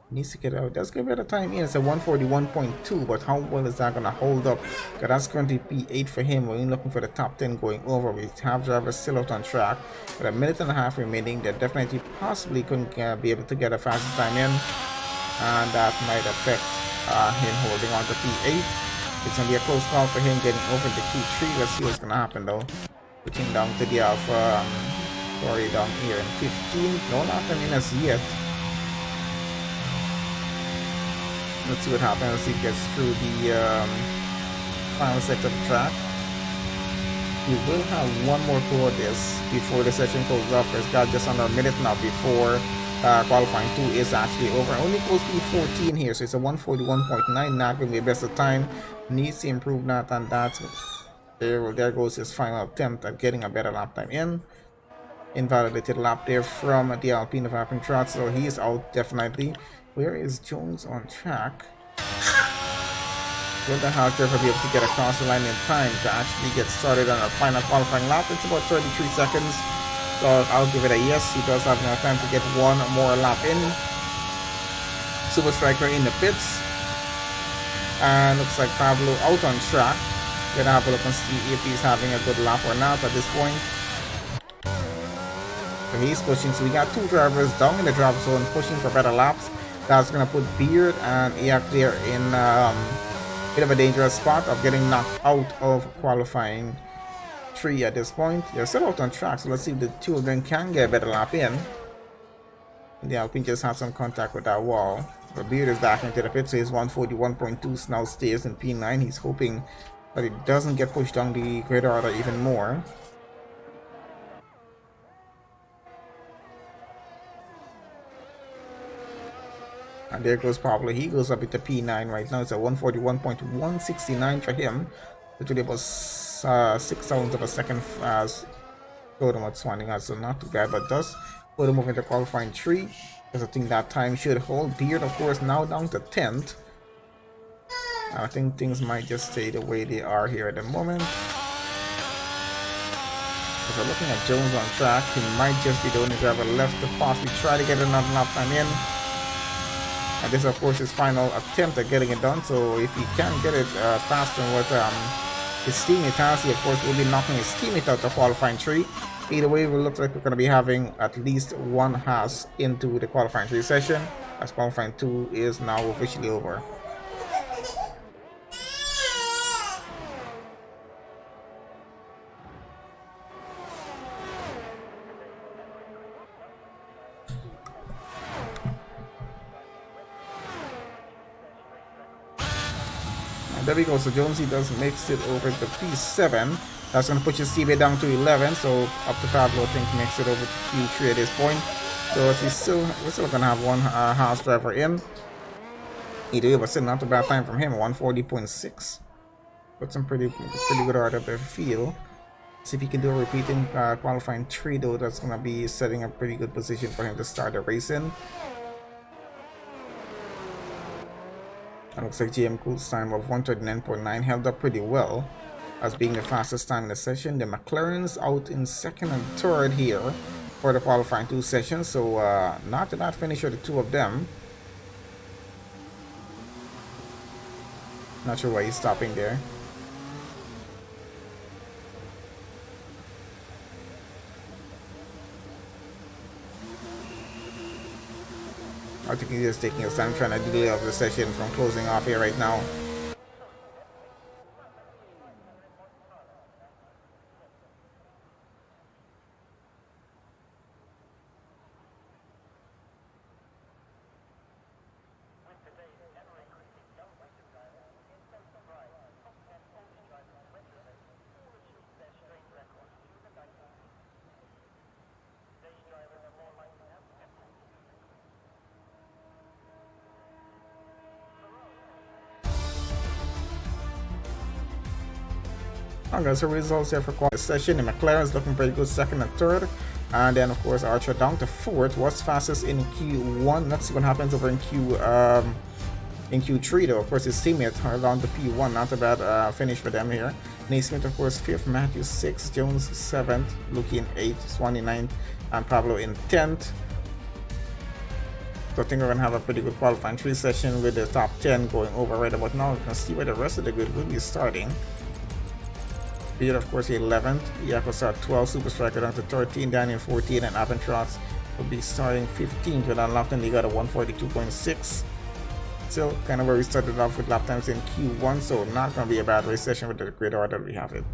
Needs to get out. That's gonna be at a time in. It's a 141.2, but how well is that gonna hold up? Because that's currently P8 for him. We're looking for the top 10 going over. We have drivers still out on track. With 1.5 minutes remaining, they definitely possibly couldn't be able to get a faster time in, and that might affect him holding on to P8. It's gonna be a close call for him getting over to Q3. Let's see what's gonna happen though. Switching down to the Alpha, sorry, down here in 15. No lap time in as yet. Let's see what happens as he gets through the final sector of the track. We will have one more tour of this before the session goes off. It's got just under a minute now before qualifying 2 is actually over. Only goes P14 here, so it's a 141.9. Not going to be best of time. Needs to improve that, and that's there goes his final attempt at getting a better lap time in. Invalidated lap there from the Alpine of Alcantraz, so he is out definitely. Where is Jones on track? Will the house driver be able to get across the line in time to actually get started on a final qualifying lap? It's about 33 seconds, so I'll give it a yes. He does have enough time to get one more lap in. Super Striker in the pits, and looks like Pablo out on track. Gonna have a look and see if he's having a good lap or not at this point. So he's pushing, so we got 2 drivers down in the drop zone pushing for better laps. That's going to put Beard and Iak there in a bit of a dangerous spot of getting knocked out of qualifying 3 at this point. They're still out on track, so let's see if the 2 of them can get a better lap in. The Alpine just had some contact with that wall. So Beard is back into the pit, so he's 141.2, now stays in P9. He's hoping that it doesn't get pushed down the grid order even more. And there goes Pablo. He goes up into P9 right now. It's a 141.169 for him. Literally about 6,000 of a second slow them at Swanning. So not too bad, but does put him over into qualifying 3. Because I think that time should hold. Beard, of course, now down to 10th. I think things might just stay the way they are here at the moment. If we're looking at Jones on track, he might just be the only driver left to possibly try to get another lap time in. And this, of course, his final attempt at getting it done. So if he can get it faster than what his teammate has, he, of course, will be knocking his teammate out of qualifying 3. Either way, it will look like we're going to be having at least one Haas into the qualifying 3 session, as qualifying 2 is now officially over. There we go. So Jonesy does makes it over to P7. That's going to push his CB down to 11. So up to Pablo, I think, makes it over to Q3 at this point. So we're still going to have one Haas driver in. Either way, but still not a bad time from him. 140.6. Put some pretty good order of feel. See if he can do a repeating qualifying 3 though. That's going to be setting a pretty good position for him to start the race in. It looks like GM Cool's time of 139.9 held up pretty well as being the fastest time in the session. The McLaren's out in second and third here for the qualifying 2 sessions, so not a bad finish for the 2 of them. Not sure why he's stopping there. I think he's just taking his time trying to delay off the session from closing off here right now. Okay, so results here for qualifying session. The McLaren's looking pretty good, second and third. And then, of course, Archer down to 4th. Was fastest in Q1. Let's see what happens over in Q3, though. Of course, his teammates are down to P1. Not a bad finish for them here. Naismith, of course, 5th. Matthew 6th. Jones 7th. Luki in 8th. Swanee 9th. And Pablo in 10th. So I think we're going to have a pretty good qualifying 3 session with the top 10 going over right about now. We can see where the rest of the grid will be starting. Beard, of course, 11th. Yako start 12. Super Striker down to 13. Daniel 14. And Aventrox will be starting 15th with unlocked, and they got a 142.6. Still kind of where we started off with lap times in Q1, so not going to be a bad race session with the grid order we have it.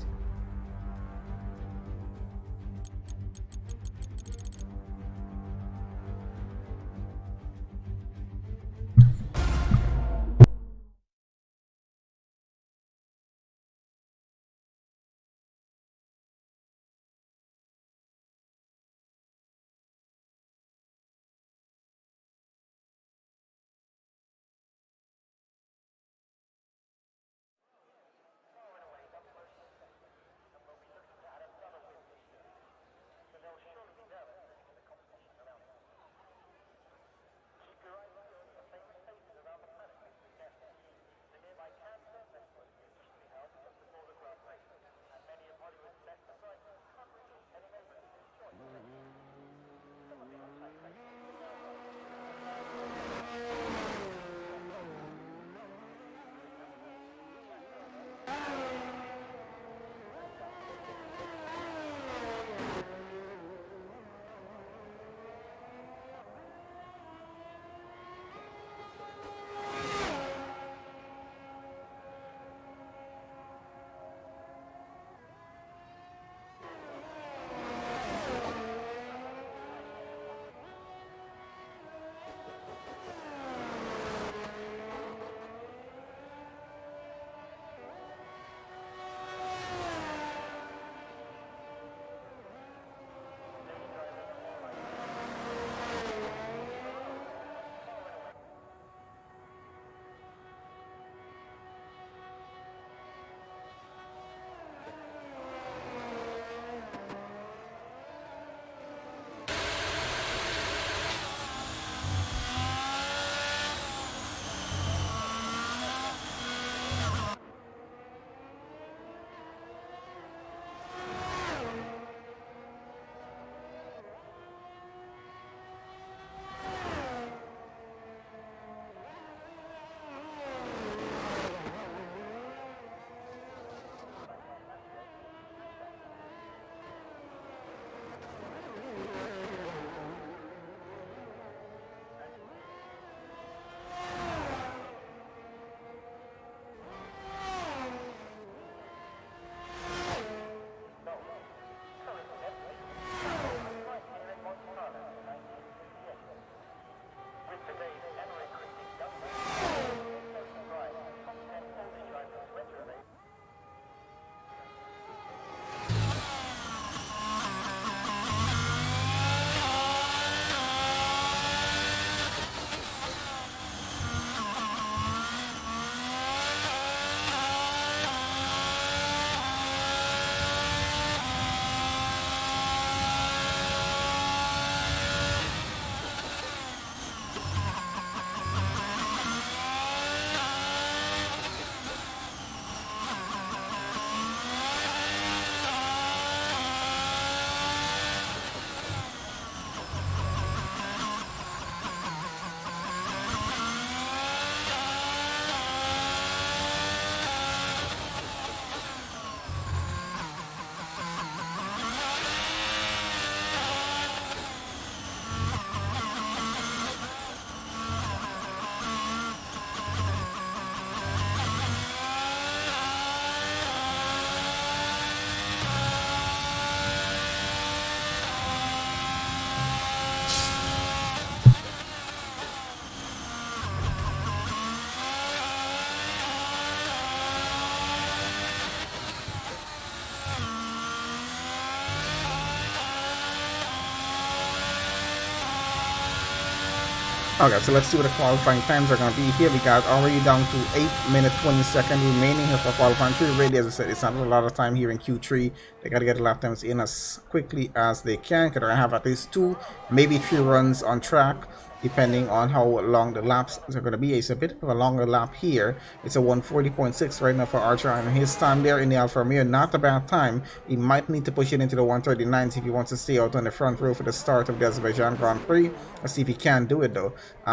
Okay, so let's see what the qualifying times are going to be here. We got already down to 8 minutes 20 seconds remaining here for qualifying 3. Really, as I said, it's not a lot of time here in Q3. They got to get the lap times in as quickly as they can, because they're going to have at least 2, maybe 3 runs on track, depending on how long the laps are going to be. It's a bit of a longer lap here. It's a 140.6 right now for Archer, and his time there in the Alfa Romeo, not a bad time. He might need to push it into the 139s if he wants to stay out on the front row for the start of the Azerbaijan Grand Prix. Let's see if he can do it though.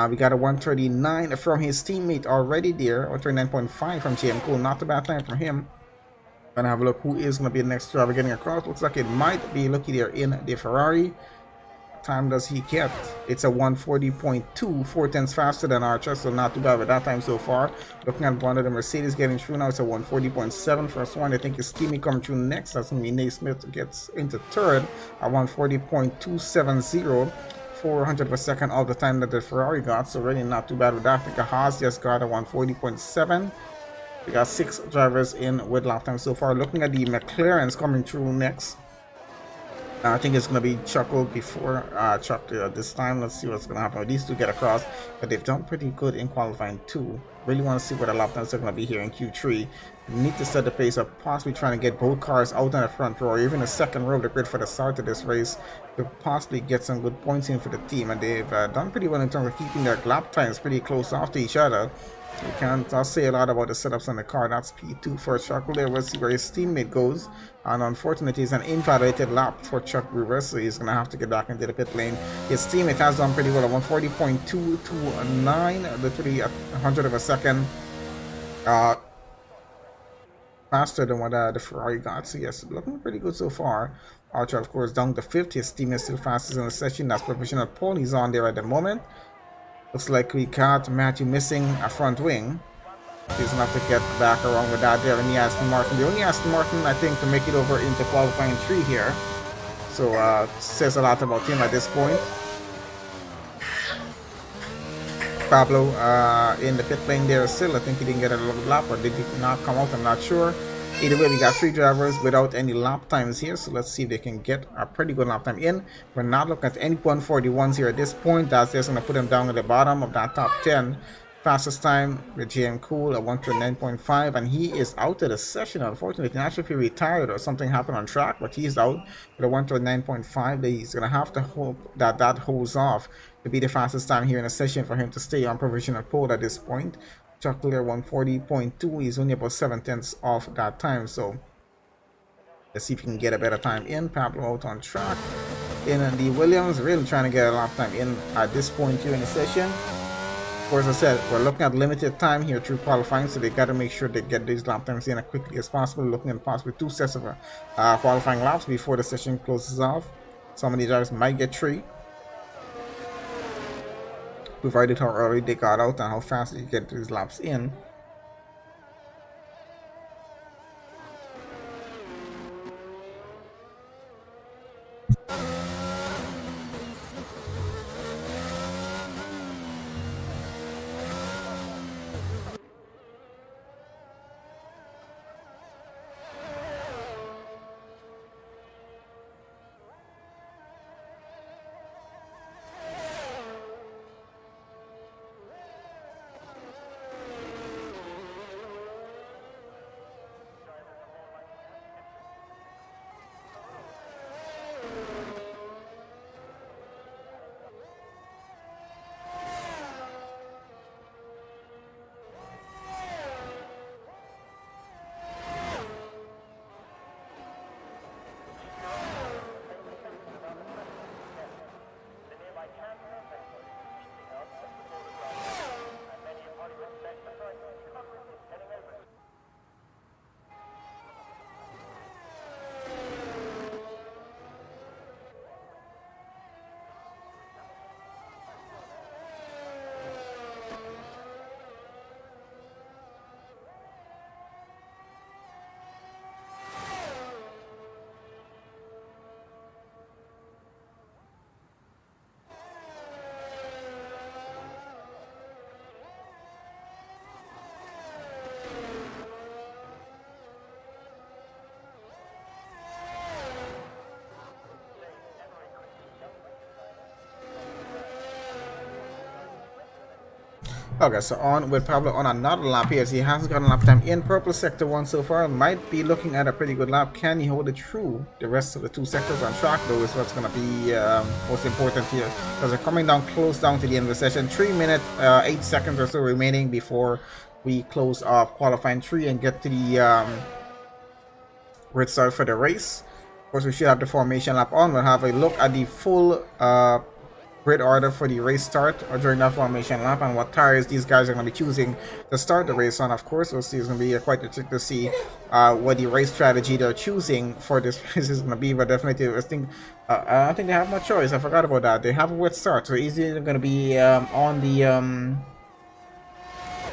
We got a 139 from his teammate already there, 139.5 from GM Cool, not a bad time from him. Gonna have a look who is gonna be the next driver getting across. Looks like it might be Lucky there in the Ferrari. Time does he get? It's a 140.2, 4 tenths faster than Archer, so not too bad with that time so far. Looking at one of the Mercedes getting through now, it's a 140.7 first one. I think his teammate coming through next. That's gonna be Naismith gets into third at 140.270. 400 per second all the time that the Ferrari got, so really not too bad with that. I think a Haas just got a 140.7. We got 6 drivers in with lap time so far. Looking at the McLarens coming through next. I think it's going to be Chuckle before Chuck this time. Let's see what's going to happen with these two get across. But they've done pretty good in qualifying 2. Really want to see what the lap times are going to be here in Q3. Need to set the pace of possibly trying to get both cars out on the front row, or even the second row of the grid for the start of this race, to possibly get some good points in for the team. And they've done pretty well in terms of keeping their lap times pretty close off to each other. You can't say a lot about the setups on the car. That's P2 for Chuck there. We'll see where his teammate goes. And unfortunately, it's an invalidated lap for Chuck Brewer, so he's going to have to get back into the pit lane. His teammate has done pretty well at 140.229, literally 100 of a second faster than what the Ferrari got. So yes, looking pretty good so far. Archer, of course, down to 5th. His team is still fastest in the session. That's provisional pole. He's on there at the moment. Looks like we got Matthew missing a front wing. He's gonna have to get back around with that there in the Aston Martin. The only Aston Martin, I think, to make it over into qualifying 3 here. So says a lot about him at this point. Pablo in the pit lane there still. I think he didn't get a lap, or did he not come out? I'm not sure. Either way, we got 3 drivers without any lap times here, so let's see if they can get a pretty good lap time in. We're not looking at any 141s here at this point. That's just going to put them down at the bottom of that top 10. Fastest time with JM Cool at 129.5, and he is out of the session. Unfortunately, not sure if he retired or something happened on track, but he's out with a 129.5. He's going to have to hope that that holds off to be the fastest time here in the session for him to stay on provisional pole at this point. Chuck Clear 140.2. He's only about 7 tenths off that time, so let's see if he can get a better time in. Pablo out on track. In the Williams, really trying to get a lap time in at this point here in the session. Of course, as I said, we're looking at limited time here through qualifying, so they got to make sure they get these lap times in as quickly as possible. Looking at possibly 2 sets of qualifying laps before the session closes off. Some of these drivers might get 3. Provided how early they got out and how fast they get these laps in. Okay, so on with Pablo on another lap here. So he has gotten lap time in purple sector 1 so far. Might be looking at a pretty good lap. Can he hold it through the rest of the 2 sectors on track, though, is what's going to be most important here. Because they're coming down close down to the end of the session. 3 minutes, 8 seconds or so remaining before we close off qualifying 3 and get to the grid start for the race. Of course, we should have the formation lap on. We'll have a look at the full grid order for the race start or during that formation lap and what tires these guys are going to be choosing to start the race on. Of course, we'll see. It's going to be quite interesting to see what the race strategy they're choosing for this race is going to be. But definitely, I don't think they have much choice. I forgot about that. They have a wet start, so it's either going to be on the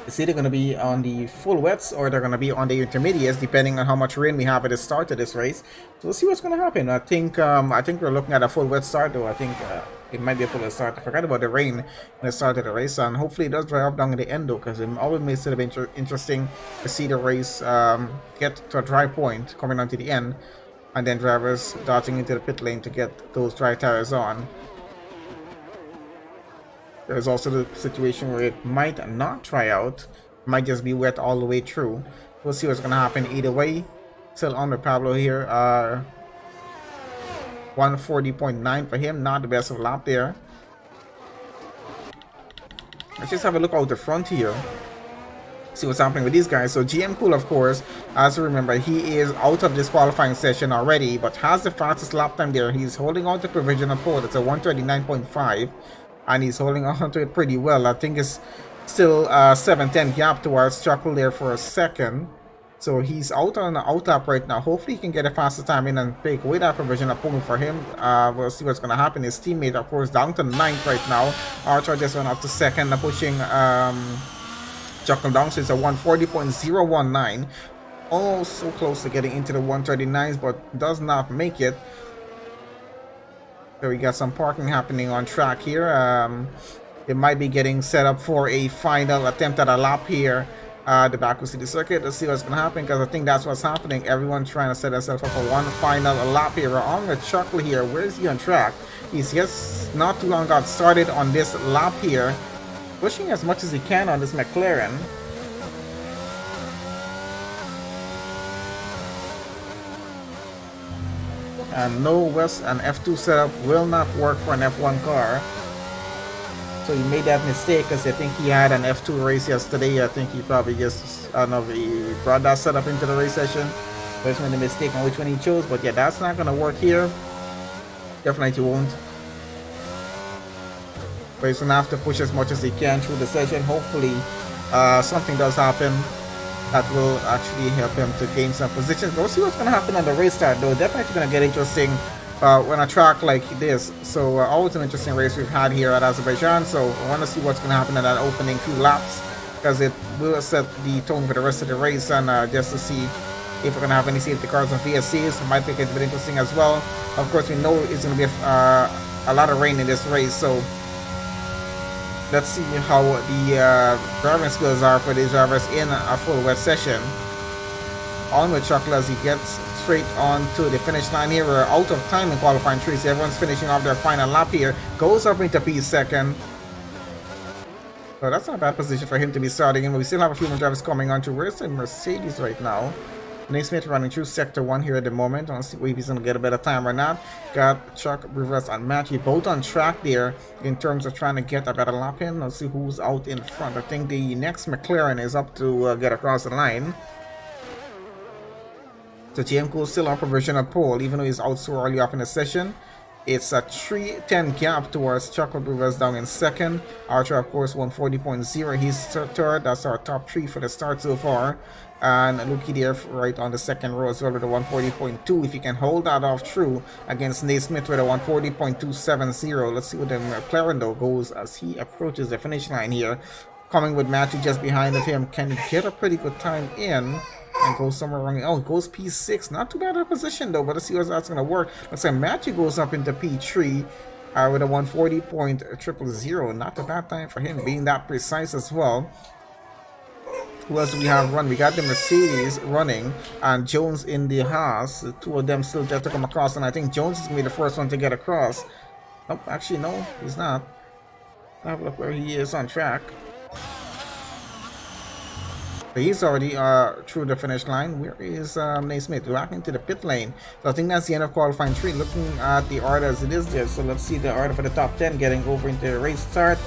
it's either going to be on the full wets or they're going to be on the intermediates, depending on how much rain we have at the start of this race. So we'll see what's going to happen. I think we're looking at a full wet start, though. I think it might be a full wet start. I forgot about the rain when it started the race, and hopefully it does dry up down in the end, though, because it always makes it a bit interesting to see the race get to a dry point coming onto the end, and then drivers darting into the pit lane to get those dry tires on. There's also the situation where it might not try out, it might just be wet all the way through. We'll see what's going to happen either way. Still on with Pablo here. 140.9 for him, not the best of lap there. Let's just have a look out the front here. See what's happening with these guys. So GM Cool, of course, as you remember, he is out of this qualifying session already, but has the fastest lap time there. He's holding on to provisional pole. It's a 139.5. And he's holding on to it pretty well. I think it's still 7:10 gap towards Chuckle there for a second. So he's out on the outlap right now. Hopefully he can get a faster time in and take away that provisional pole for him. We'll see what's going to happen. His teammate, of course, down to 9th right now. Archer just went up to 2nd, pushing Chuckle down. So it's a 140.019. Almost so close to getting into the 139s, but does not make it. So we got some parking happening on track here. It might be getting set up for a final attempt at a lap here. The Baku City Circuit. Let's see what's going to happen, because I think that's what's happening. Everyone's trying to set themselves up for one final lap here. We're on with Chuckle here. Where is he on track? He's just not too long got started on this lap here. Pushing as much as he can on this McLaren. And no West and F2 setup will not work for an F1 car. So he made that mistake because I think he had an F2 race yesterday. I think he probably just, I don't know if he brought that setup into the race session. Just made a mistake on which one he chose. But yeah, that's not going to work here. Definitely won't. But he's going to have to push as much as he can through the session. Hopefully something does happen that will actually help him to gain some positions. We'll see what's going to happen on the race start, though. Definitely going to get interesting when a track like this. So always an interesting race we've had here at Azerbaijan. So I want to see what's going to happen in that opening few laps, because it will set the tone for the rest of the race. And just to see if we're going to have any safety cars and VSCs, it might make it a bit interesting as well. Of course, we know it's going to be a lot of rain in this race, so let's see how the driving skills are for these drivers in a full wet session. On with Chuckle as he gets straight on to the finish line here. We're out of time in qualifying 3, so everyone's finishing off their final lap here. Goes up into P2. So that's not a bad position for him to be starting in. We still have a few more drivers coming on to. Where's the Mercedes right now? Nate Smith running through sector 1 here at the moment. Let's see if he's going to get a better time or not. Got Chuck Rivers and Matthew both on track there in terms of trying to get a better lap in. Let's see who's out in front. I think the next McLaren is up to get across the line. So GMCO is still on provisional pole, even though he's out so early off in the session. It's a 3:10 gap towards Chuck Rivers down in 2nd. Archer, of course, 140.0. He's 3rd. That's our top 3 for the start so far. And Luki there right on the 2nd row as well with a 140.2. If he can hold that off true against Nate Smith with a 140.270. Let's see what the McLaren though goes as he approaches the finish line here. Coming with Matthew just behind of him. Can he get a pretty good time in and go somewhere wrong? Oh, it goes P6. Not too bad of a position though, but let's see how that's going to work. Looks like Matthew goes up into P3 with a 140.000. Not a bad time for him, being that precise as well. Who else do we have run? We got the Mercedes running and Jones in the Haas. The two of them still yet to come across, and I think Jones is going to be the first one to get across. Nope, actually no, he's not. Have a look where he is on track. He's already through the finish line. Where is Naismith? Back into the pit lane. So I think that's the end of qualifying 3. Looking at the order as it is there. So let's see the order for the top 10 getting over into the race start.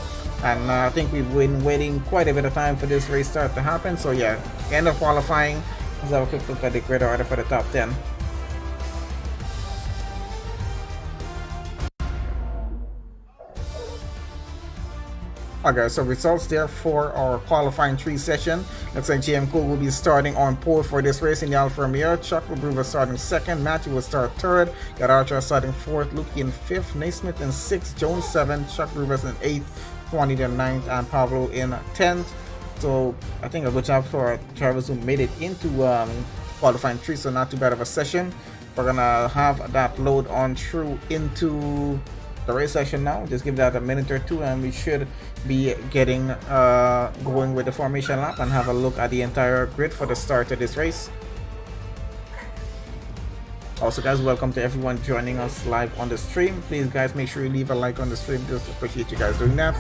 And I think we've been waiting quite a bit of time for this race start to happen. So yeah, end of qualifying. Let's have a quick look at the grid order for the top 10. Okay, so results there for our qualifying 3 session. Looks like JM Cole will be starting on pole for this race in the Alfa Romeo. Chuck Brewer starting 2nd. Matthew will start 3rd. Got Archer starting 4th. Luki in 5th. Naismith in 6th. Jones 7th. Chuck Brewer in 8th. Twanny in 9th. And Pablo in 10th. So I think a good job for our drivers who made it into qualifying 3. So not too bad of a session. We're gonna have that load on through into the race session now. Just give that a minute or 2 and we should be getting going with the formation lap and have a look at the entire grid for the start of this race. Also guys, welcome to everyone joining us live on the stream. Please guys, make sure you leave a like on the stream. Just appreciate you guys doing that.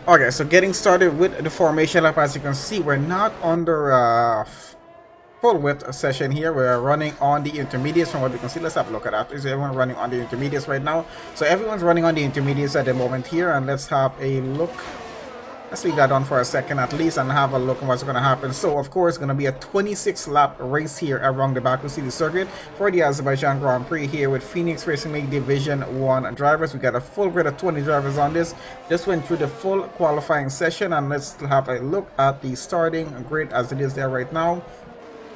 Okay, so getting started with the formation lap. As you can see, we're not under full width session here. We're running on the intermediates from what we can see. Let's have a look at that. Is everyone running on the intermediates right now? So everyone's running on the intermediates at the moment here, and let's have a look. Let's leave that on for a second at least and have a look at what's going to happen. So of course, it's going to be a 26 lap race here around the Baku City circuit for the Azerbaijan Grand Prix here with Phoenix Racing League Division 1 drivers. We got a full grid of 20 drivers on this. Just went through the full qualifying session, and let's have a look at the starting grid as it is there right now.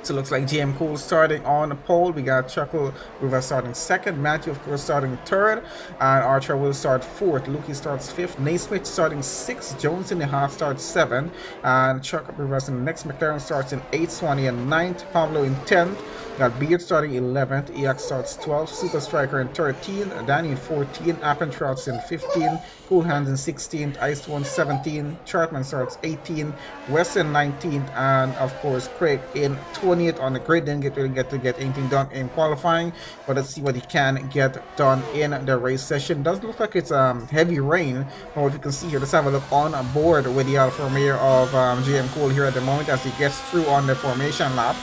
So it looks like GM Cool starting on the pole. We got Chuckle River starting second. Matthew, of course, starting third. And Archer will start fourth. Lukey starts fifth. Naismith starting sixth. Jones in the half starts seventh. And Chuck Rivers in the next. McLaren starts in eighth. Swanee in ninth. Pablo in 10th. Got Beard starting 11th. EX starts 12th. Super Striker in 13th. Danny in 14th. Appentrouts in 15th. Cool Hands in 16th. Ice One 17th. Chartman starts 18th. West in 19th. And of course, Craig in 20th on the grid. Didn't really get to get anything done in qualifying, but let's see what he can get done in the race session. Doesn't look like it's heavy rain from what you can see here. Let's have a look on board with the Alfa Romeo of GM Cole here at the moment as he gets through on the formation lap.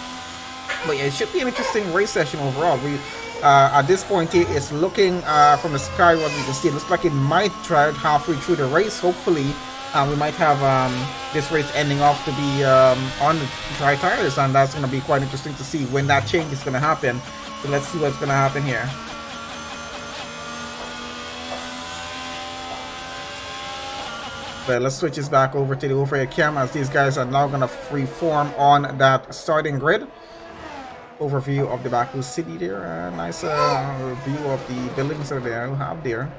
But yeah, it should be an interesting race session overall. We at this point here, it's looking from the sky what we can see. It looks like it might drive halfway through the race. Hopefully we might have this race ending off to be on the dry tires, and that's going to be quite interesting to see when that change is going to happen. So let's see what's going to happen here. But let's switch this back over to the overhead camera as these guys are now going to freeform on that starting grid. Overview of the Baku city there. Nice view of the buildings that they have there.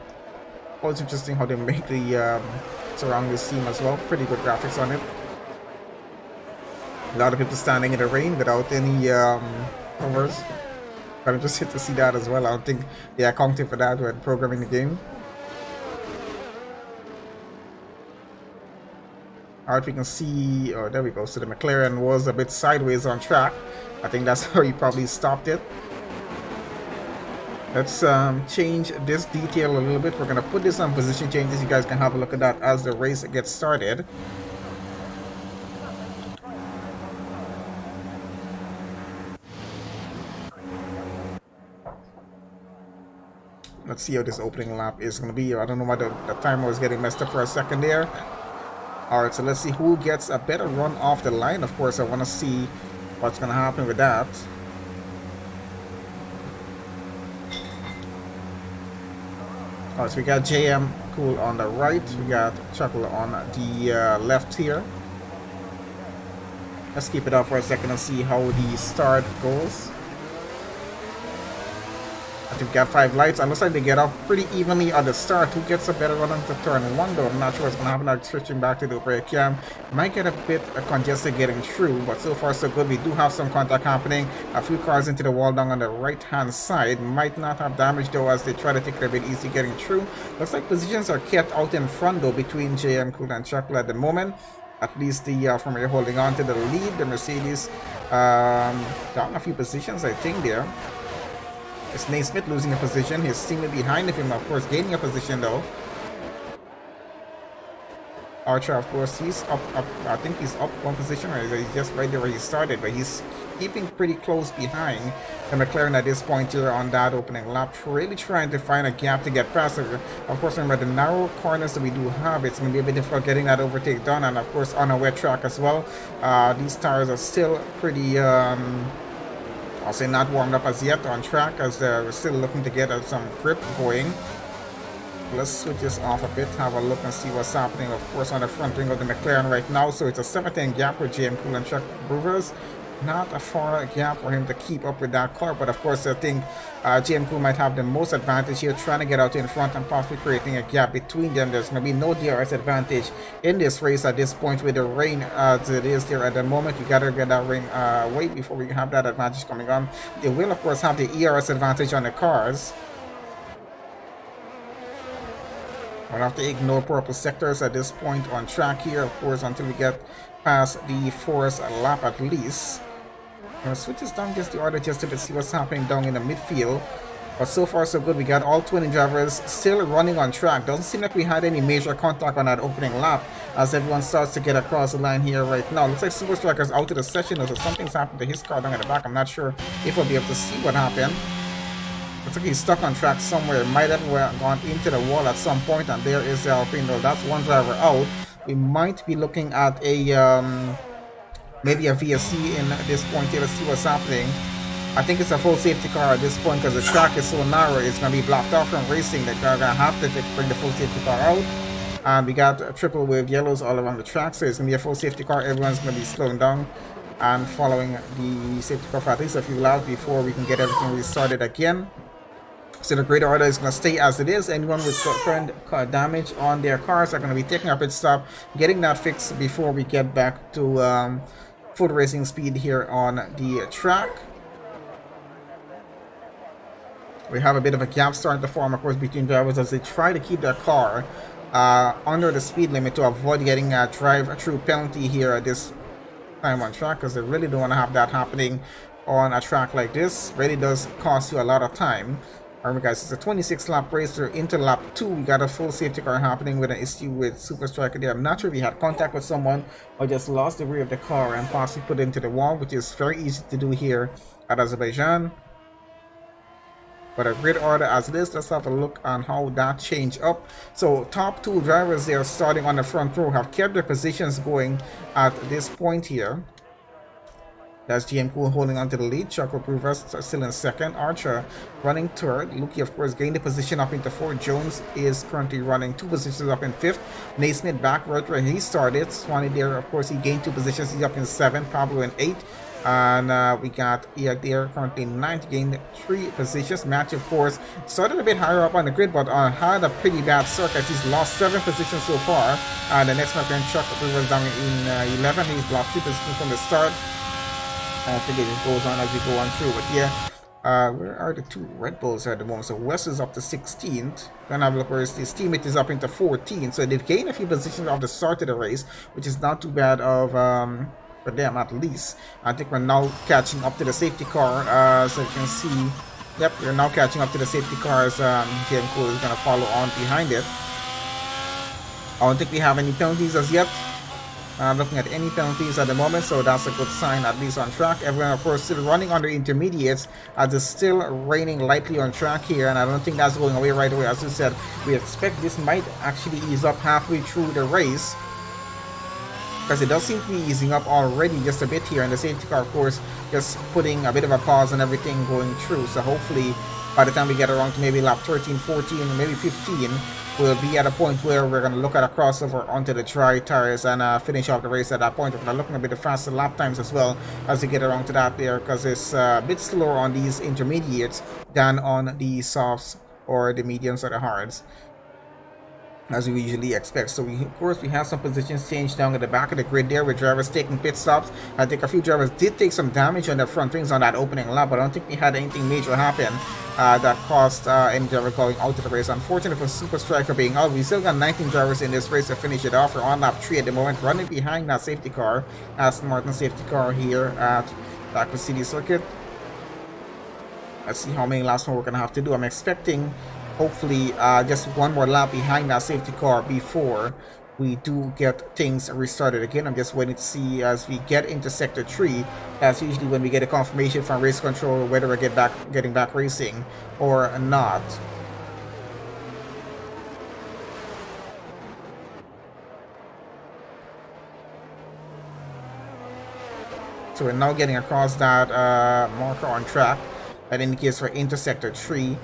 Always interesting how they make the surrounding scene as well. Pretty good graphics on it. A lot of people standing in the rain without any covers. I'm interested to see that as well. I don't think they accounted for that when programming the game. Alright, we can see, oh there we go, so the McLaren was a bit sideways on track. I think that's how he probably stopped it. Let's change this detail a little bit. We're going to put this on position changes. You guys can have a look at that as the race gets started. Let's see how this opening lap is going to be. I don't know why the timer was getting messed up for a second there. Alright, so let's see who gets a better run off the line. Of course, I want to see what's going to happen with that. Alright, so we got JM Cool on the right. We got Chuckle on the left here. Let's keep it up for a second and see how the start goes. I think we got 5 lights. It looks like they get off pretty evenly at the start. Who gets a better run into turn 1 though? I'm not sure what's going to happen. Now switching back to the overhead cam. Might get a bit congested getting through, but so far so good. We do have some contact happening. A few cars into the wall down on the right hand side. Might not have damage though as they try to take it a bit easy getting through. Looks like positions are kept out in front though between JM Cool and Chuckle at the moment. At least the Alfa Romeo holding on to the lead. The Mercedes down a few positions I think there. It's Naismith losing a position. He's teammate behind him, of course, gaining a position though. Archer, of course, he's up. I think he's up 1 position, or he's just right there where he started, but he's keeping pretty close behind the McLaren at this point here on that opening lap, really trying to find a gap to get past it. Of course, remember the narrow corners that we do have, it's going to be a bit difficult getting that overtake done, and of course on a wet track as well. These tires are still pretty I'll say not warmed up as yet on track, as we're still looking to get some grip going. Let's switch this off a bit, have a look and see what's happening, of course, on the front wing of the McLaren right now. So it's a 17 gap with JM Cool and Chuck Brewers. Not a far gap for him to keep up with that car, but of course I think JM Cool might have the most advantage here, trying to get out in front and possibly creating a gap between them. There's going to be no DRS advantage in this race at this point with the rain as it is there at the moment. You got to get that rain away before we have that advantage coming on. They will of course have the ERS advantage on the cars. We'll have to ignore purple sectors at this point on track here, of course, until we get past the first lap at least. I'm going to switch this down just the order just a bit, see what's happening down in the midfield. But so far so good. We got all 20 drivers still running on track. Doesn't seem like we had any major contact on that opening lap as everyone starts to get across the line here right now. Looks like Super Striker's out of the session, so something's happened to his car down at the back. I'm not sure if we'll be able to see what happened. Looks like he's stuck on track somewhere. Might have gone into the wall at some point, and there is the Alpino. That's one driver out. We might be looking at a maybe a VSC in this point here. Let's see what's happening. I think it's a full safety car at this point because the track is so narrow. It's going to be blocked off from racing. They're going to have to bring the full safety car out. And we got triple wave yellows all around the track, so it's going to be a full safety car. Everyone's going to be slowing down. and following the safety car for at least a few laps before we can get everything restarted again. So the grid order is going to stay as it is. Anyone with current damage on their cars are going to be taking a pit stop, getting that fixed before we get back to full racing speed here on the track. We have a bit of a gap starting to form, of course, between drivers as they try to keep their car under the speed limit to avoid getting a drive-through penalty here at this time on track, because they really don't want to have that happening on a track like this. Really does cost you a lot of time. Alright guys, it's a 26 lap race. We're into lap 2. We got a full safety car happening with an issue with Super Striker there. I'm not sure if he had contact with someone or just lost the rear of the car and possibly put it into the wall, which is very easy to do here at Azerbaijan. But a grid order as it is, let's have a look on how that changed up. So top 2 drivers there starting on the front row have kept their positions going at this point here. That's GM Cool holding on to the lead. Choco Provers still in second. Archer running third. Luki, of course, gained the position up into fourth. Jones is currently running 2 positions up in fifth. Naismith back right where he started. Swanee there, of course, he gained 2 positions. He's up in 7th. Pablo in 8th. And we got Iag there currently 9th, gained 3 positions. Match, of course, started a bit higher up on the grid, but had a pretty bad circuit. He's lost 7 positions so far. And the next man, Chuck Rivers down in 11th. He's lost 2 positions from the start. I think it just goes on as we go on through, but yeah, where are the 2 Red Bulls at the moment? So West is up to 16th. Then have a look where his teammate is up into 14th. So they've gained a few positions off the start of the race, which is not too bad of for them at least. I think we're now catching up to the safety car. So you can see, yep, we're now catching up to the safety cars. GM Cool is going to follow on behind it. I don't think we have any penalties as yet. I'm looking at any penalties at the moment, so that's a good sign, at least on track. Everyone, of course, still running under intermediates as it's still raining lightly on track here, and I don't think that's going away right away. As I said, we expect this might actually ease up halfway through the race, because it does seem to be easing up already just a bit here, and the safety car, of course, just putting a bit of a pause on everything going through. So hopefully by the time we get around to maybe lap 13, 14, maybe 15, we'll be at a point where we're going to look at a crossover onto the dry tires and finish off the race at that point. We're going to look at a bit of faster lap times as well as we get around to that there, because it's a bit slower on these intermediates than on the softs or the mediums or the hards, as we usually expect. So of course we have some positions changed down at the back of the grid there with drivers taking pit stops. I think a few drivers did take some damage on their front wings on that opening lap, but I don't think we had anything major happen that caused any driver going out of the race. Unfortunately for Super Striker being out, we still got 19 drivers in this race to finish it off. We're on lap 3 at the moment, running behind that safety car, Aston Martin safety car here at Dakar City Circuit. Let's see how many laps more we're going to have to do. I'm expecting hopefully just one more lap behind that safety car before we do get things restarted again. I'm just waiting to see as we get into sector 3. That's usually when we get a confirmation from race control whether we're getting back racing or not. So we're now getting across that marker on track that indicates we're into sector 3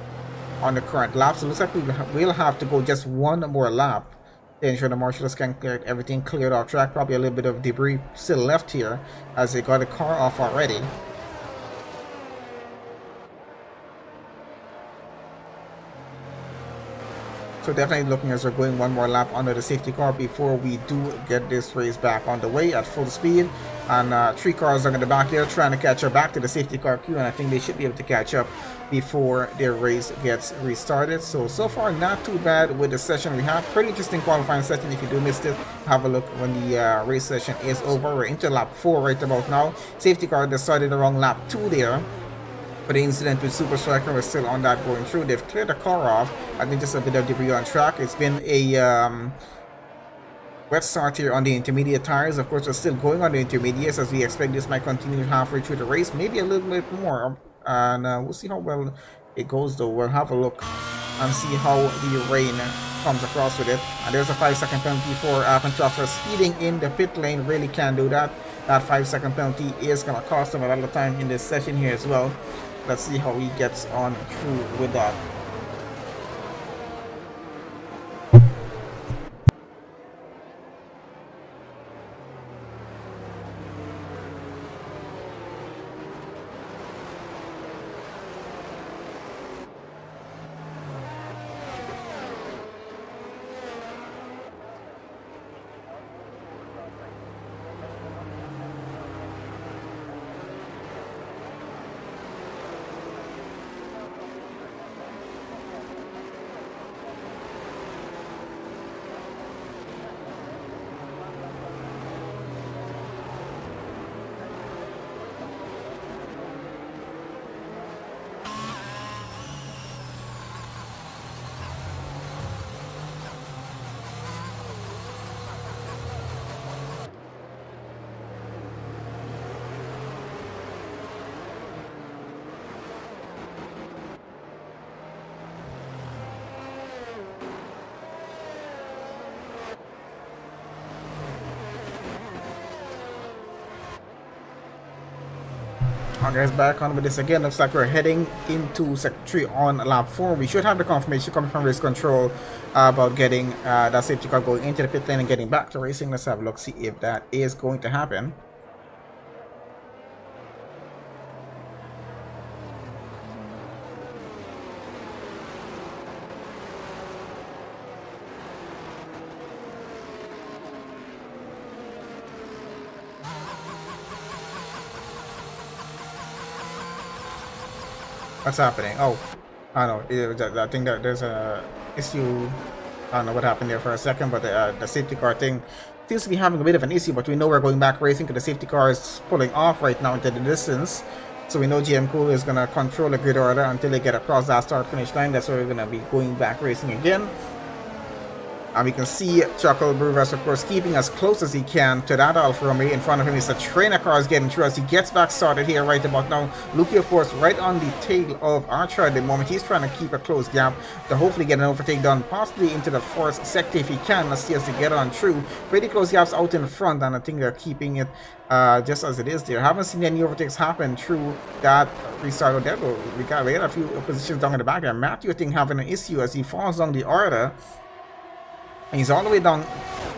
on the current lap. So it looks like we'll have to go just one more lap to ensure the marshals can get everything cleared off track. Probably a little bit of debris still left here as they got the car off already. So definitely looking as we're going one more lap under the safety car before we do get this race back on the way at full speed. And 3 cars are in the back there trying to catch up back to the safety car queue, and I think they should be able to catch up before their race gets restarted. So far not too bad with the session we have. Pretty interesting qualifying session. If you do miss it, have a look when the race session is over. We're into lap 4 right about now. Safety car decided around lap 2 there. But the incident with Super Striker was still on that going through. They've cleared the car off. I think just a bit of debris on track. It's been a wet start here on the intermediate tires. Of course, we're still going on the intermediates as we expect this might continue halfway through the race. Maybe a little bit more. And we'll see how well it goes though. We'll have a look and see how the rain comes across with it. And there's a 5-second penalty for Alcantara speeding in the pit lane. Really can't do that. That 5-second penalty is going to cost him a lot of time in this session here as well. Let's see how he gets on through with that. guys, back on with this again. Looks like we're heading into sector 3 on lap 4. We should have the confirmation coming from race control about getting that safety car going into the pit lane and getting back to racing. Let's have a look, see if that is going to happen. What's happening? Oh, I don't know. I think that there's a issue. I don't know what happened there for a second, but the safety car thing seems to be having a bit of an issue. But we know we're going back racing because the safety car is pulling off right now into the distance. So we know GM Cool is going to control the grid order until they get across that start-finish line. That's where we're going to be going back racing again. And we can see Chuckle Brewers, of course, keeping as close as he can to that Alfa Romeo. In front of him is the trainer cars getting through as he gets back started here right about now. Luki, of course, right on the tail of Archer at the moment. He's trying to keep a close gap to hopefully get an overtake done, possibly into the first sector if he can. Let's see as they get on through. Pretty close gaps out in front, and I think they're keeping it just as it is there. Haven't seen any overtakes happen through that restart. There we got a few positions down in the back there. Matthew, I think, having an issue as he falls down the order. And he's all the way down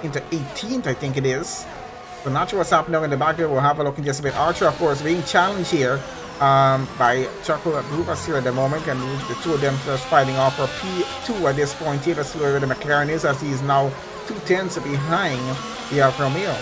into 18th, I think it is. So not sure what's happening down in the back there. We'll have a look in just a bit. Archer, of course, being challenged here by Chuckle Rufus here at the moment. And the two of them just fighting off for P2 at this point here. That's where the McLaren is, as he's now 2/10 behind the Alfa Romeo.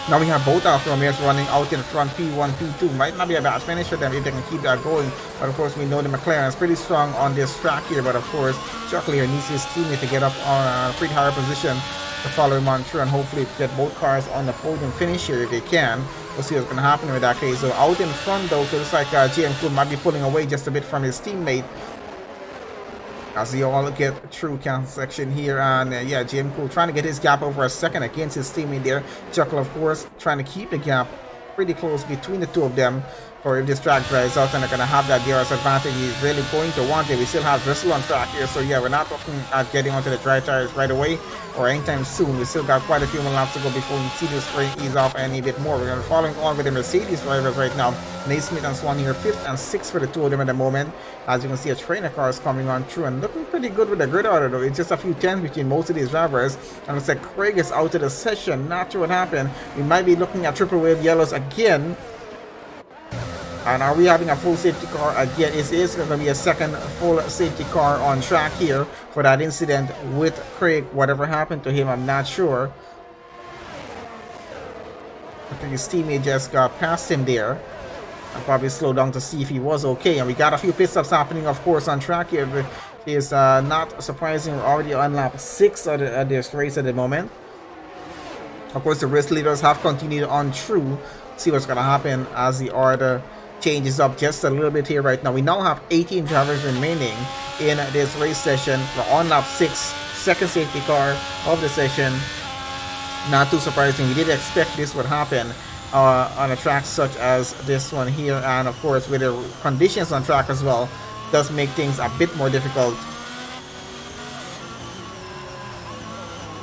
Now we have both Alfa Romeos running out in front, P1, P2. Might not be a bad finish for them if they can keep that going. But of course, we know the McLaren is pretty strong on this track here. But of course, Chuckle here needs his teammate to get up on a pretty higher position to follow him on through and hopefully get both cars on the podium finish here if they can. We'll see what's going to happen with that case. So out in front though, it looks like GM Cool might be pulling away just a bit from his teammate as they all get through count section here. And yeah, GM Cool trying to get his gap over a second against his teammate there. Chuckle, of course, trying to keep the gap pretty close between the two of them. Or if this track dries out and they're going to have that DRS advantage, he's really going to want it. We still have Dressel on track here, so yeah, we're not looking at getting onto the dry tires right away or anytime soon. We still got quite a few more laps to go before we see this rain ease off any bit more. We're going to be following on with the Mercedes drivers right now. Naismith and Swan here, 5th and 6th for the two of them at the moment. As you can see, a trainer car is coming on through and looking pretty good with the grid order though. It's just a few tenths between most of these drivers. And looks like Craig is out of the session. Not sure what happened. We might be looking at triple wave yellows again. And are we having a full safety car again? It is going to be a second full safety car on track here for that incident with Craig. Whatever happened to him, I'm not sure. I think his teammate just got past him there. I'll probably slow down to see if he was okay. And we got a few pit stops happening, of course, on track here. It is not surprising. We're already on lap 6 of this race at the moment. Of course, the race leaders have continued on through. See what's going to happen as the order changes up just a little bit here right now. We now have 18 drivers remaining in this race session. We're on lap 6, second safety car of the session. Not too surprising. We did expect this would happen on a track such as this one here, and of course with the conditions on track as well, does make things a bit more difficult.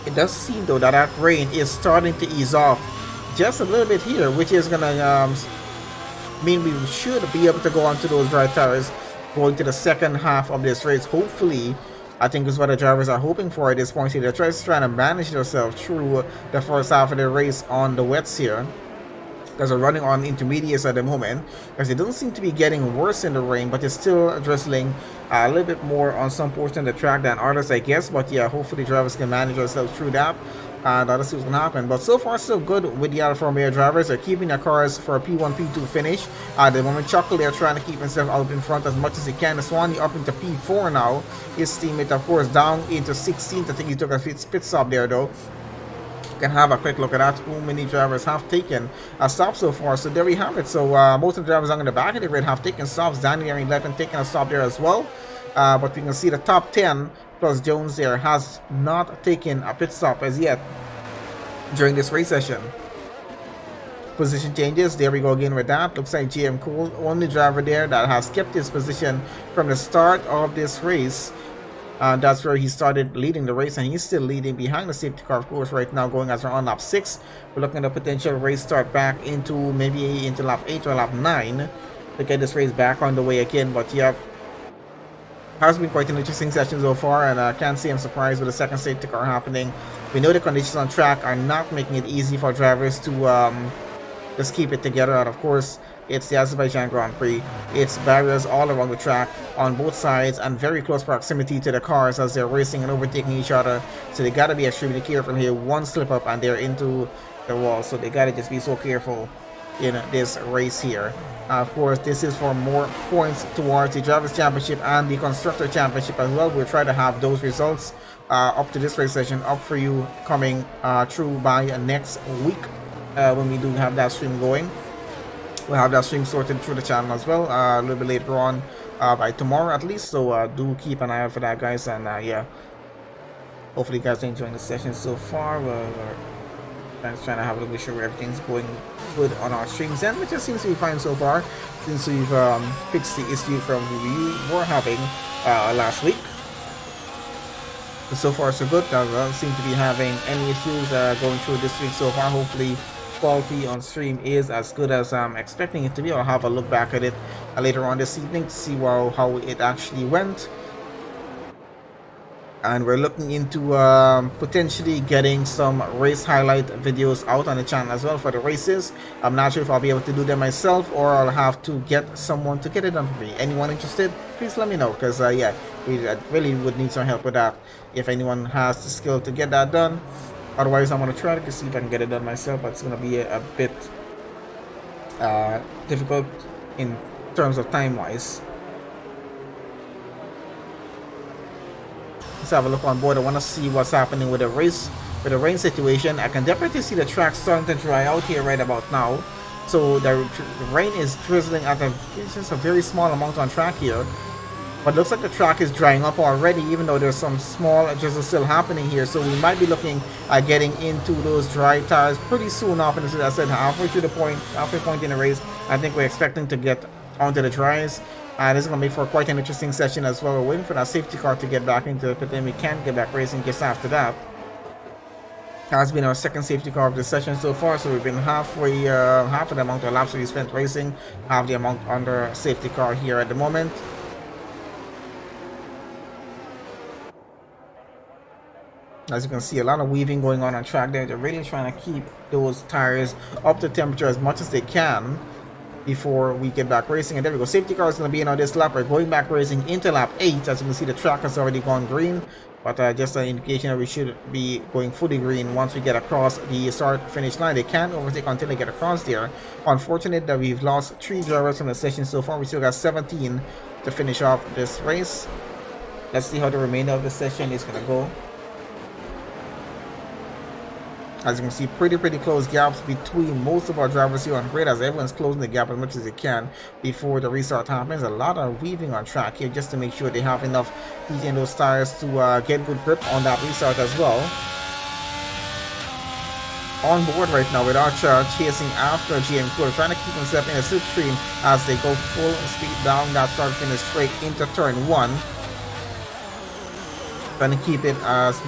It does seem though that that rain is starting to ease off just a little bit here, which is gonna mean we should be able to go onto those dry tires going to the second half of this race. Hopefully, I think is what the drivers are hoping for at this point here. They're just trying to manage themselves through the first half of the race on the wets here, because they're running on intermediates at the moment, because it doesn't seem to be getting worse in the rain, but it's still drizzling a little bit more on some portion of the track than others, I guess. But yeah, hopefully drivers can manage themselves through that. And let's see what's going to happen. But so far, so good with the Alfa Romeo drivers. They're keeping their cars for a P1, P2 finish. At the moment, Chuckle, they're trying to keep himself out in front as much as he can. Swanee up into P4 now. His teammate, of course, down into 16th. I think he took a pit stop there, though. You can have a quick look at that. How many drivers have taken a stop so far? So there we have it. So most of the drivers on the back of the grid have taken stops. Daniel and 11 taking a stop there as well. But we can see the top 10 plus Jones there has not taken a pit stop as yet during this race session. Position changes, there we go again with that. Looks like GM Cool, only driver there that has kept his position from the start of this race. That's where he started leading the race, and he's still leading behind the safety car, of course, right now, going as we're on lap 6. We're looking at a potential race start back into maybe into lap 8 or lap 9 to get this race back on the way again. But yeah, has been quite an interesting session so far, and I can't say I'm surprised with the second safety car happening. We know the conditions on track are not making it easy for drivers to just keep it together, and of course it's the Azerbaijan Grand Prix. It's barriers all around the track on both sides and very close proximity to the cars as they're racing and overtaking each other, so they gotta be extremely careful here. One slip up and they're into the wall, so they gotta just be so careful in this race here. Of course, this is for more points towards the Drivers' Championship and the Constructor Championship as well. We'll try to have those results up to this race session up for you coming through by next week when we do have that stream going. We'll have that stream sorted through the channel as well a little bit later on by tomorrow at least. So do keep an eye out for that, guys. And yeah, hopefully you guys are enjoying the session so far. We're trying to have a look, make sure everything's going good on our streams, and it just seems to be fine so far since we've fixed the issue from we were having last week. So far so good. I don't seem to be having any issues going through this week so far. Hopefully quality on stream is as good as I'm expecting it to be. I'll have a look back at it later on this evening to see how it actually went. And we're looking into potentially getting some race highlight videos out on the channel as well for the races. I'm not sure if I'll be able to do them myself or I'll have to get someone to get it done for me. Anyone interested, please let me know, because yeah, we really would need some help with that if anyone has the skill to get that done. Otherwise, I'm going to try to see if I can get it done myself, but it's going to be a bit difficult in terms of time wise. Let's have a look on board. I want to see what's happening with the rain situation. I can definitely see the track starting to dry out here right about now. So the rain is drizzling at just a very small amount on track here, but looks like the track is drying up already, even though there's some small drizzle still happening here. So we might be looking at getting into those dry tires pretty soon off. And as I said, halfway point in the race, I think we're expecting to get onto the dries. This is going to be for quite an interesting session as well. We're waiting for that safety car to get back into it, but then we can get back racing just after that. Has been our second safety car of the session so far, so we've been half of the amount of laps we spent racing, half the amount under safety car here at the moment. As you can see, a lot of weaving going on track there. They're really trying to keep those tires up to temperature as much as they can before we get back racing. And there we go, safety car is going to be in on this lap. We're going back racing into lap 8. As you can see, the track has already gone green, but just an indication that we should be going fully green once we get across the start finish line. They can't overtake until they get across there. Unfortunate that we've lost 3 drivers from the session so far. We still got 17 to finish off this race. Let's see how the remainder of the session is going to go. As you can see, pretty close gaps between most of our drivers here on grid, as everyone's closing the gap as much as they can before the restart happens. A lot of weaving on track here just to make sure they have enough heat in those tires to get good grip on that restart as well. On board right now with Archer chasing after GM Crew, trying to keep himself in a slipstream as they go full speed down that start finish straight into turn 1. Trying to keep it as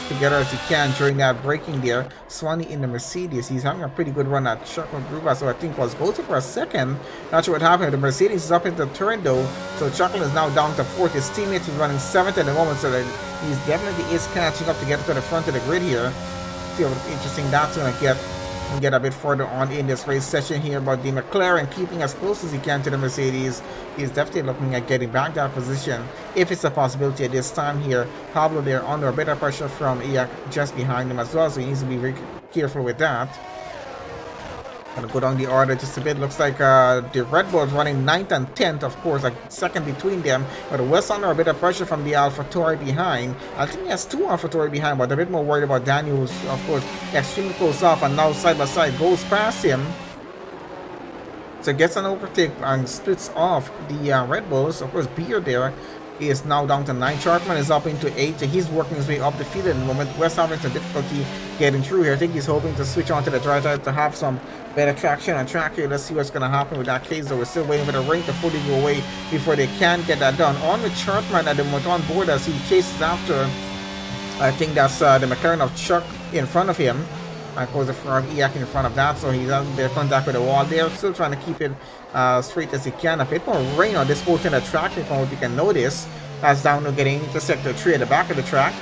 together as you can during that braking there. Swanee in the Mercedes, he's having a pretty good run at Chuckle Gruber, so I think was Goto for a second. Not sure what happened. The Mercedes is up into the turn though, so Chuckle is now down to 4th. His teammate is running 7th at the moment, so that he's definitely catching up to get to the front of the grid here. See how interesting that's going to get a bit further on in this race session here. But the McLaren keeping as close as he can to the Mercedes. He's definitely looking at getting back that position if it's a possibility at this time here. Pablo there under a bit of pressure from Iak just behind him as well, so he needs to be very careful with that. Gonna go down the order just a bit. Looks like the Red Bulls running 9th and 10th, of course, like second between them. But the West under a bit of pressure from the AlphaTauri behind. I think he has 2 AlphaTauri behind, but a bit more worried about Daniel, who's of course extremely close off, and now side by side goes past him. So gets an overtake and splits off the Red Bulls. Of course, Beer there He is now down to 9. Chartman is up into 8. He's working his way up the field at the moment. West having some difficulty getting through here. I think he's hoping to switch onto the dry tire to have some better traction on track here. Let's see what's going to happen with that case, though. We're still waiting for the rain to fully go away before they can get that done. On with Chartman at the moment on board as he chases after, I think that's the McLaren of Chuck in front of him. Of course, the Ferrari EAC in front of that, so he doesn't bear contact with the wall there. Still trying to keep it straight as he can. A bit more rain on this portion of the track, from what you can notice. That's down to getting into sector 3 at the back of the track.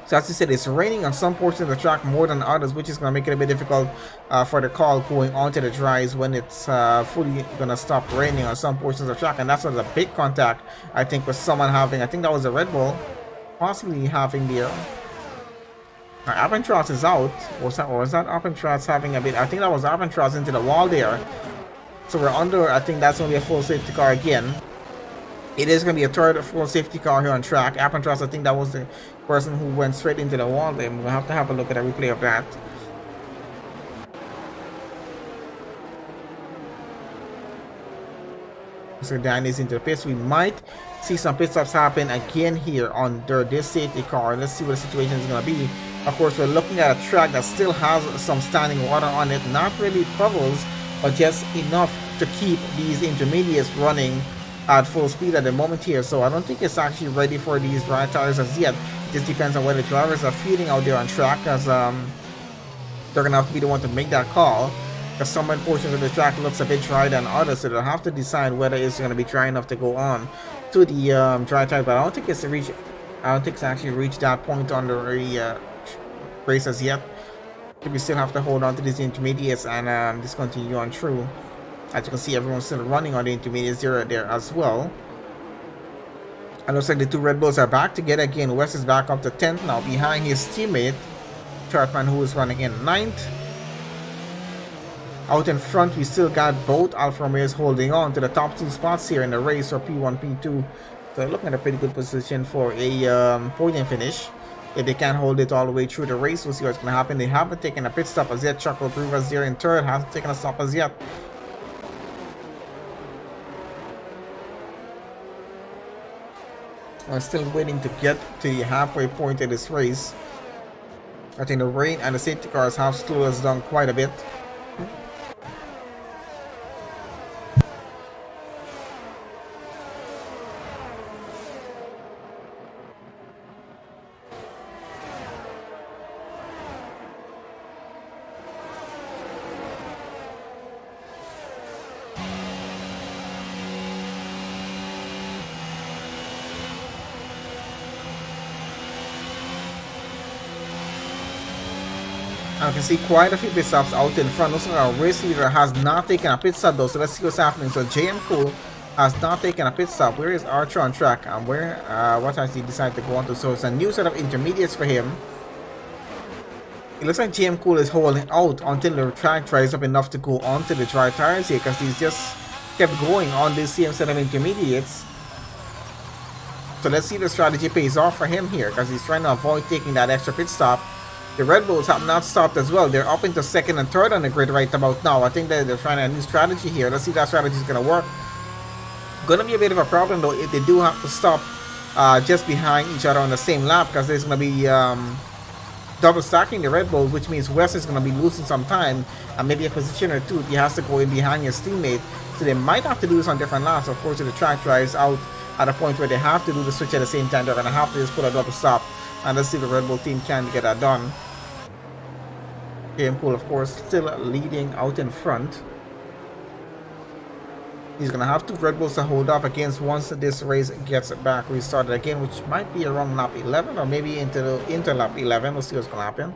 So as I said, it's raining on some portions of the track more than others, which is going to make it a bit difficult for the call going onto the dries when it's fully going to stop raining on some portions of the track. And that's a big contact, I think, with someone having, I think that was a Red Bull, possibly having the... Alpentross is out. Was that Alpentross having a bit? I think that was Alpentross into the wall there. So we're under, I think that's going to be a full safety car again. It is going to be a third full safety car here on track. Alpentross, I think that was the person who went straight into the wall there. We'll have to have a look at a replay of that. So Dan is into the pits. We might see some pit stops happen again here under this safety car. Let's see what the situation is going to be. Of course, we're looking at a track that still has some standing water on it. Not really puddles, but just enough to keep these intermediates running at full speed at the moment here. So I don't think it's actually ready for these dry tires as yet. It just depends on where the drivers are feeling out there on track, as they're going to have to be the one to make that call. Because some portions of the track looks a bit dry than others, so they'll have to decide whether it's going to be dry enough to go on to the dry tire. But I don't think it's actually reached that point on the race as yet. We still have to hold on to these intermediates and just continue on through. As you can see, everyone's still running on the intermediates there as well. And looks like the two Red Bulls are back together again. West is back up to 10th now, behind his teammate Chartman, who is running in 9th. Out in front, we still got both Alfa Romeos holding on to the top 2 spots here in the race for P1, P2. So they're looking at a pretty good position for a podium finish. If they can hold it all the way through the race, we'll see what's going to happen. They haven't taken a pit stop as yet. Chuck Rivers there in 3rd, hasn't taken a stop as yet. I'm still waiting to get to the halfway point of this race. I think the rain and the safety cars have slowed us down quite a bit. I can see quite a few pit stops out in front. Looks like our race leader has not taken a pit stop though, so let's see what's happening. So JM Cool has not taken a pit stop. Where is Archer on track? And where what has he decided to go on to? So it's a new set of intermediates for him. It looks like JM Cool is holding out until the track dries up enough to go onto the dry tires here, because he's just kept going on this same set of intermediates. So let's see if the strategy pays off for him here, because he's trying to avoid taking that extra pit stop. The Red Bulls have not stopped as well. They're up into 2nd and 3rd on the grid right about now. I think that they're trying a new strategy here. Let's see if that strategy is going to work. Going to be a bit of a problem though if they do have to stop just behind each other on the same lap, because there's going to be double stacking the Red Bulls, which means West is going to be losing some time and maybe a position or two if he has to go in behind his teammate. So they might have to do this on different laps. Of course, if the track drives out at a point where they have to do the switch at the same time, they're going to have to just put a double stop. And let's see if the Red Bull team can get that done. JM Cool, of course, still leading out in front. He's going to have 2 Red Bulls to hold up against once this race gets back restarted again, which might be around lap 11 or maybe into lap 11. We'll see what's going to happen.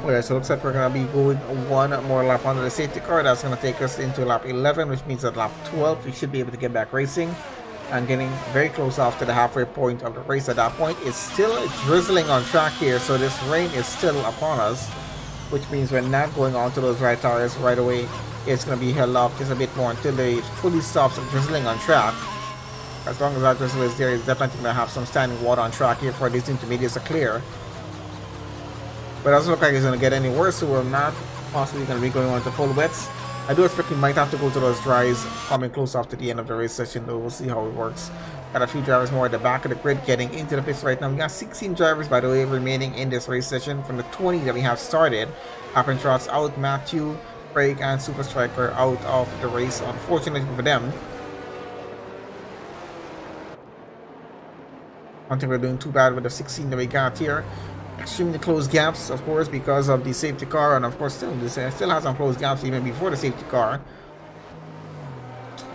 Okay, so it looks like we're going to be going one more lap under the safety car. That's going to take us into lap 11, which means at lap 12 we should be able to get back racing and getting very close off to the halfway point of the race. At that point, it's still drizzling on track here, so this rain is still upon us, which means we're not going onto those right tires right away. It's going to be held up just a bit more until it fully stops drizzling on track. As long as that drizzle is there, it's definitely going to have some standing water on track here for these intermediates to clear. But it doesn't look like it's going to get any worse, so we're not possibly going to be going on to full wets. I do expect we might have to go to those dries coming close off to the end of the race session, though we'll see how it works. Got a few drivers more at the back of the grid getting into the pits right now. We got 16 drivers, by the way, remaining in this race session from the 20 that we have started. Appentrot's out, Matthew, Craig, and Super Striker out of the race, unfortunately for them. I don't think we're doing too bad with the 16 that we got here. Extremely close gaps, of course, because of the safety car, and of course still has some close gaps even before the safety car.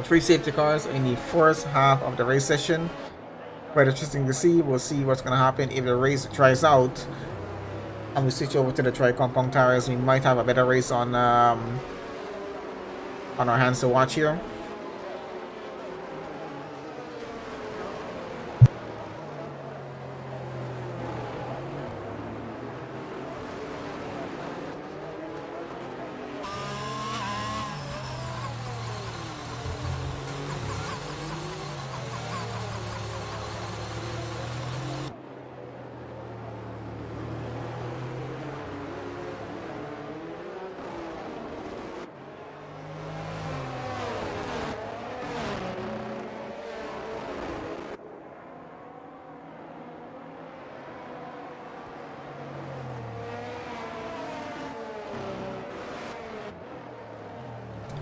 3 safety cars in the first half of the race session. Quite interesting to see. We'll see what's going to happen if the race tries out and we switch over to the tri-compound tires. We might have a better race on our hands to watch here.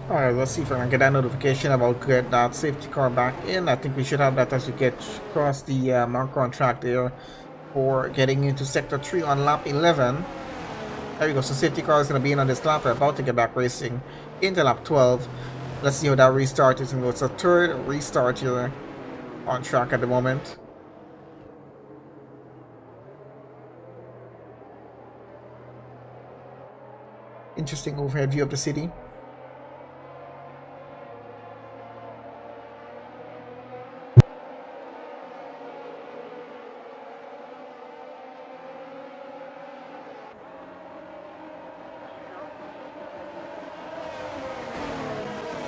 Alright, let's see if I can get that notification about get that safety car back in. I think we should have that as we get across the marker on track there for getting into sector 3 on lap 11. There we go, so safety car is going to be in on this lap. We're about to get back racing into lap 12. Let's see how that restart is going to go. It's a third restart here on track at the moment. Interesting overhead view of the city.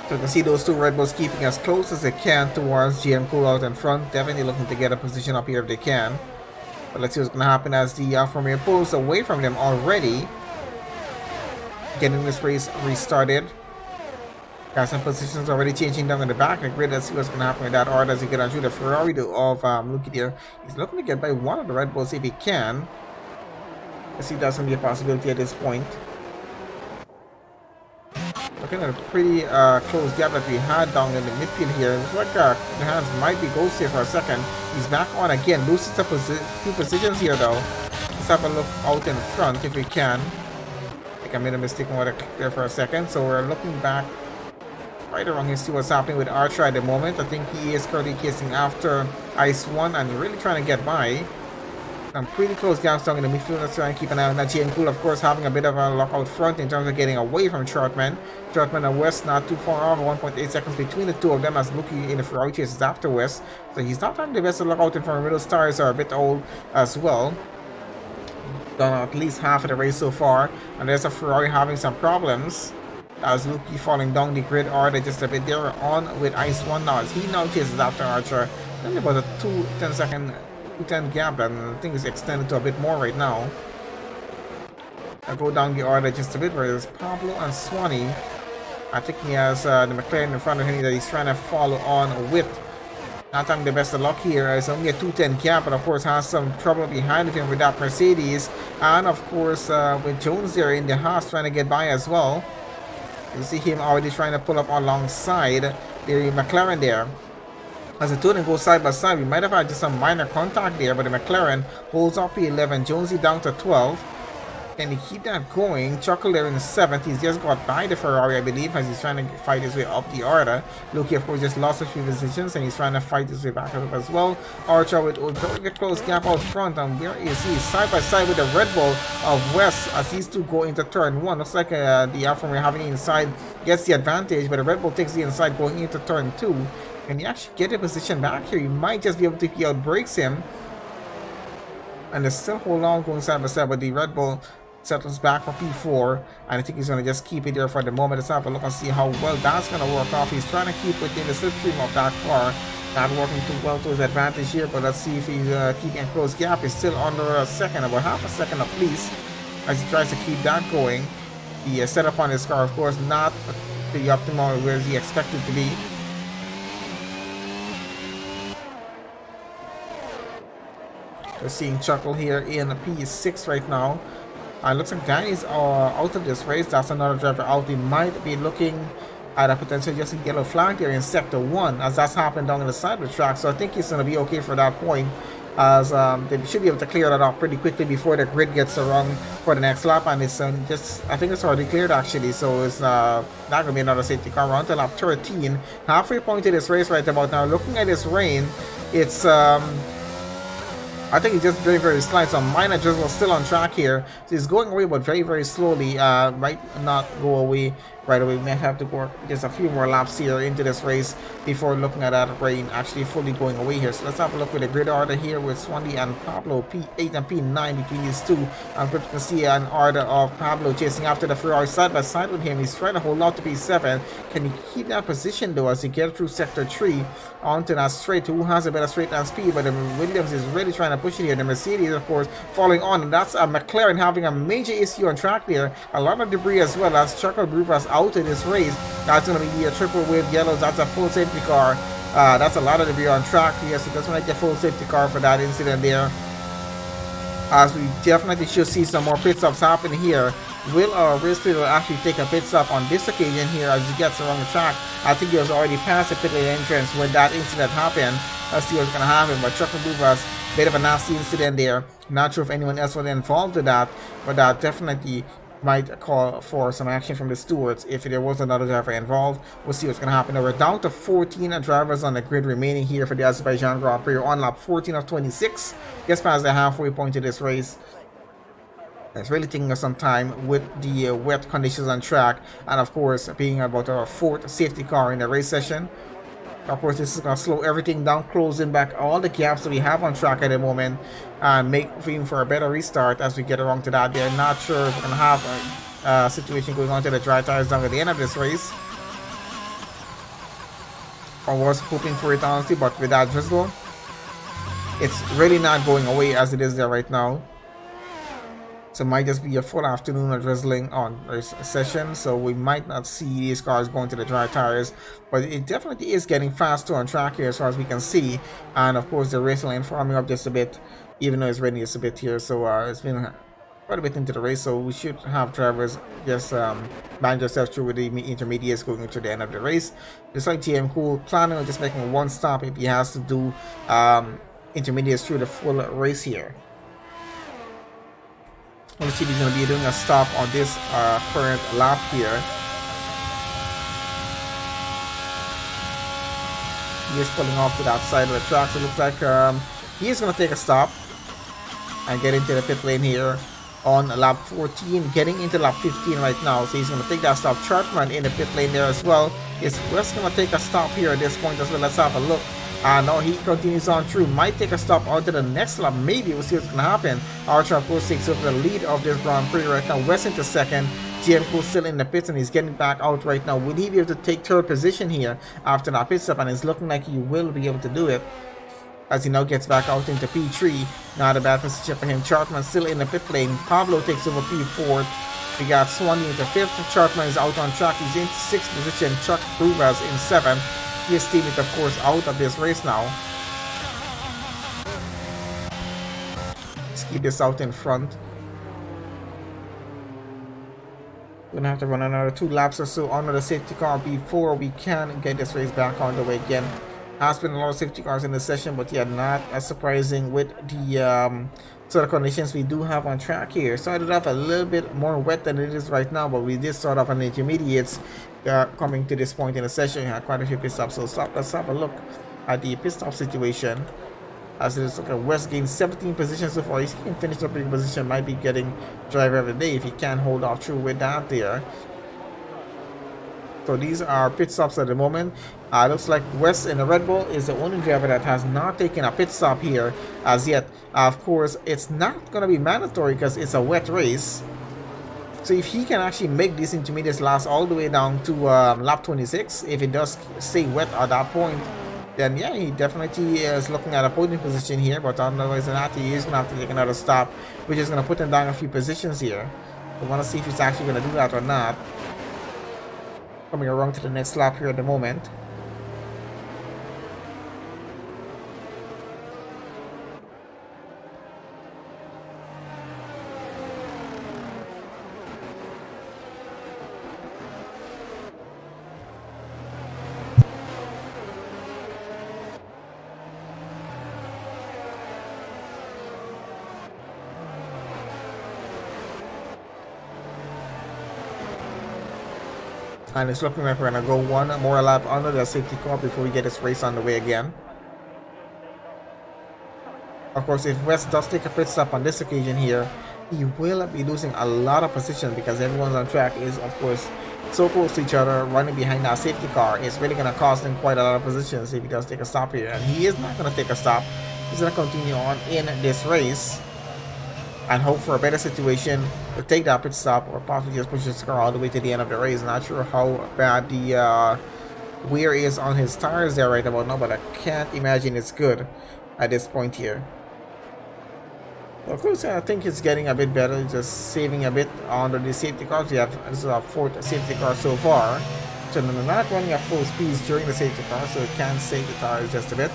So you can see those two Red Bulls keeping as close as they can towards GM Cool out in front. Definitely looking to get a position up here if they can. But let's see what's going to happen as the Alfa Romeo pulls away from them already. Getting this race restarted. Got some positions already changing down in the back. And great, let's see what's going to happen with that order as he get on through the Ferrari of Luki there. He's looking to get by one of the Red Bulls if he can. Let's see if that's going to be a possibility at this point. Looking at a pretty close gap that we had down in the midfield here. It looks like the hands might be ghost here for a second. He's back on again. Loses the two positions here though. Let's have a look out in front if we can. I think I made a mistake there for a second. So we're looking back right around here to see what's happening with Archer at the moment. I think he is currently chasing after Ice 1 and really trying to get by. Some pretty close gaps down in the midfield. Let's try and keep an eye on that. GM Cool, of course, having a bit of a lockout front in terms of getting away from Trotman. Trotman and West not too far off, 1.8 seconds between the two of them as Luki in the Ferrari chases after West. So he's not having the best of lockout in front. Middle stars are a bit old as well. Done at least half of the race so far. And there's a Ferrari having some problems. As Luki falling down the grid order just a bit there on with Ice 1 now as he now chases after Archer. Only about a 2-10 gap, and I think it's extended to a bit more right now. I'll go down the order just a bit where there's Pablo and Swanee. I think he has the McLaren in front of him that he's trying to follow on with. Not having the best of luck here. It's only a 2:10 gap, but of course has some trouble behind him with that Mercedes. And of course with Jones there in the Haas trying to get by as well. You see him already trying to pull up alongside the McLaren there. As the two of them go side by side, we might have had just some minor contact there, but the McLaren holds up P11. Jonesy down to 12. Can he keep that going? Chuckle there in the 7th. He's just got by the Ferrari, I believe, as he's trying to fight his way up the order. Loki, of course, just lost a few positions, and he's trying to fight his way back up as well. Archer with a very close gap out front, and where is he? Side by side with the Red Bull of West as these two go into turn 1. Looks like the Alfa Romeo having inside gets the advantage, but the Red Bull takes the inside going into turn 2. Can he actually get a position back here? He might just be able to outbrakes him. And there's still hold on going side by side, but the Red Bull settles back for P4, and I think he's going to just keep it there for the moment. Let's have a look and see how well that's going to work off. He's trying to keep within the slipstream of that car. Not working too well to his advantage here, but let's see if he's keeping a close gap. He's still under a second, about half a second at least, as he tries to keep that going. The setup on his car, of course, not the optimal where he expected to be. We're seeing Chuckle here in P6 right now. Looks like Danny's out of this race. That's another driver out. He might be looking at a potential just a yellow flag there in sector 1, as that's happened down on the side of the track. So I think he's going to be okay for that point, as they should be able to clear that up pretty quickly before the grid gets around for the next lap. And it's just, I think it's already cleared actually, so it's not going to be another safety car on to lap 13. Halfway point to this race right about now. Looking at this rain, it's I think it's just very slight. So minor drizzle still on track here. So he's going away, but very slowly. Might not go away right away. We might have to go just a few more laps here into this race before looking at that rain actually fully going away here. So let's have a look with the grid order here with Swandy and Pablo, P8 and P9 between these two. And we can see an order of Pablo chasing after the Ferrari side by side with him. He's trying to hold out to P7. Can he keep that position though as he gets through sector 3 onto that straight? Who has a better straight line speed? But the Williams is really trying to push it here. The Mercedes, of course, following on, and that's a McLaren having a major issue on track there. A lot of debris as well, as Chuckle Brewers out in this race. That's going to be a triple wave yellows. That's a full safety car. That's a lot of debris on track. Yes, it doesn't like a full safety car for that incident there. As we definitely should see some more pit stops happening here. Will Risley will actually take a pit stop on this occasion here as he gets around the track. I think he was already past the pit lane entrance when that incident happened. Let's see what's going to happen. But Chuckle Brewers, bit of a nasty incident there. Not sure if anyone else was involved with that, but that definitely might call for some action from the stewards if there was another driver involved. We'll see what's going to happen. Now we're down to 14 drivers on the grid remaining here for the Azerbaijan Grand Prix on lap 14 of 26. Just past the halfway point of this race. It's really taking us some time with the wet conditions on track, and of course being about our 4th safety car in the race session. Of course, this is going to slow everything down, closing back all the gaps that we have on track at the moment, and make room for a better restart as we get around to that. They're not sure if we're going to have a situation going on to the dry tires down at the end of this race. I was hoping for it honestly, but with that drizzle, it's really not going away as it is there right now. So it might just be a full afternoon of drizzling on this session, so we might not see these cars going to the dry tires, but it definitely is getting faster on track here as far as we can see. And of course the race lane forming up just a bit, even though it's raining just a bit here. So it's been quite a bit into the race, so we should have drivers just bind yourself through with the intermediates going into the end of the race. Just like GM Cool, planning on just making one stop if he has to do intermediates through the full race here. Let's see if he's going to be doing a stop on this current lap here. He is pulling off to that side of the track, so it looks like he is going to take a stop and get into the pit lane here on lap 14, getting into lap 15 right now. So he's going to take that stop. Chartman in the pit lane there as well. Is West going to take a stop here at this point as well? Let's have a look. No, he continues on through. Might take a stop onto the next lap. Maybe we'll see what's going to happen. Archer, of course, takes over the lead of this Grand Prix right now. West into second. GM still in the pits and he's getting back out right now. Will he be able to take 3rd position here after that pit stop? And it's looking like he will be able to do it as he now gets back out into P3. Not a bad position for him. Chartman still in the pit lane. Pablo takes over P4. We got Swanee into 5th. Chartman is out on track. He's in 6th position. Chuck Bruvas in 7th. His teammate, of course, out of this race now. Let's keep this out in front. We're gonna have to run another 2 laps or so under the safety car before we can get this race back on the way again. Has been a lot of safety cars in the session, but yeah, not as surprising with the sort of conditions we do have on track here. Started off a little bit more wet than it is right now, but we did start off on the intermediates coming to this point in the session. We had quite a few pit stops, so let's have a look at the pit stop situation. As it is, look at West gained 17 positions so far. He can finish up in position, might be getting driver of the day if he can hold off through with that there. So these are pit stops at the moment. Looks like West in the Red Bull is the only driver that has not taken a pit stop here as yet. Of course, it's not going to be mandatory because it's a wet race. So if he can actually make these intermediates last all the way down to lap 26, if it does stay wet at that point, then yeah, he definitely is looking at a podium position here. But otherwise than that, he is going to have to take another stop, which is going to put him down a few positions here. We want to see if he's actually going to do that or not. Coming around to the next lap here at the moment. And it's looking like we're going to go one more lap under the safety car before we get this race on the way again. Of course, if West does take a pit stop on this occasion here, he will be losing a lot of position because everyone's on track is, of course, so close to each other, running behind that safety car. It's really going to cost him quite a lot of positions if he does take a stop here. And he is not going to take a stop. He's going to continue on in this race and hope for a better situation to take that pit stop or possibly just push his car all the way to the end of the race. Not sure how bad the wear is on his tires there right about now, but I can't imagine it's good at this point here. Of course, I think it's getting a bit better, just saving a bit under the safety cars. We have this is our fourth safety car so far, so they're not running at full speeds during the safety car, so it can save the tires just a bit.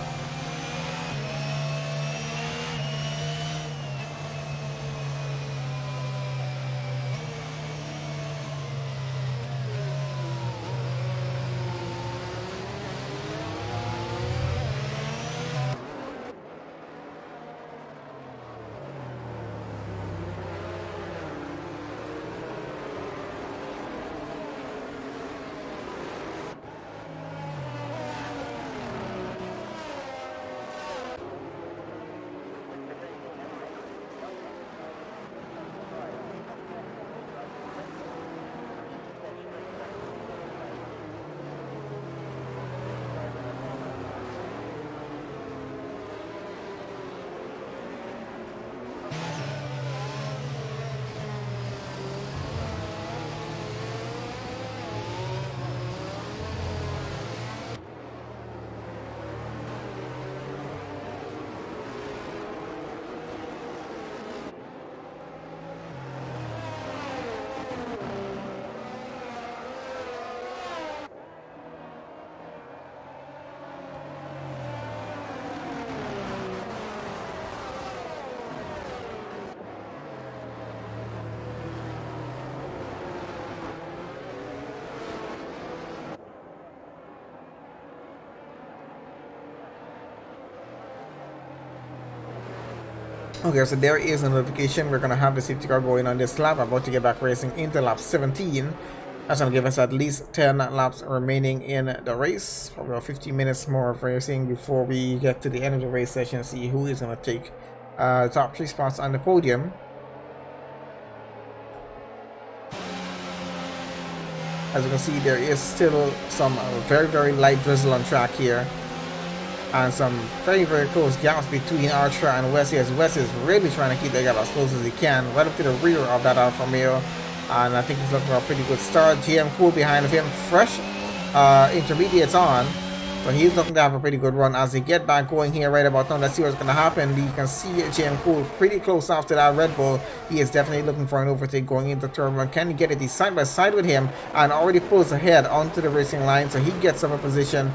Okay, so there is a notification. We're going to have the safety car going on this lap. About to get back racing into lap 17. That's going to give us at least 10 laps remaining in the race. Probably about 15 minutes more of racing before we get to the end of the race session and see who is going to take top 3 spots on the podium. As you can see, there is still some very light drizzle on track here. And some very close gaps between Archer and West. As West is really trying to keep that gap as close as he can, right up to the rear of that Alfa Romeo. And I think he's looking for a pretty good start. GM Cool behind of him, fresh intermediates on. So he's looking to have a pretty good run as they get back going here right about now. Let's see what's going to happen. You can see GM Cool pretty close after that Red Bull. He is definitely looking for an overtake going into turn 1. Can he get it? He's side by side with him and already pulls ahead onto the racing line. So he gets up a position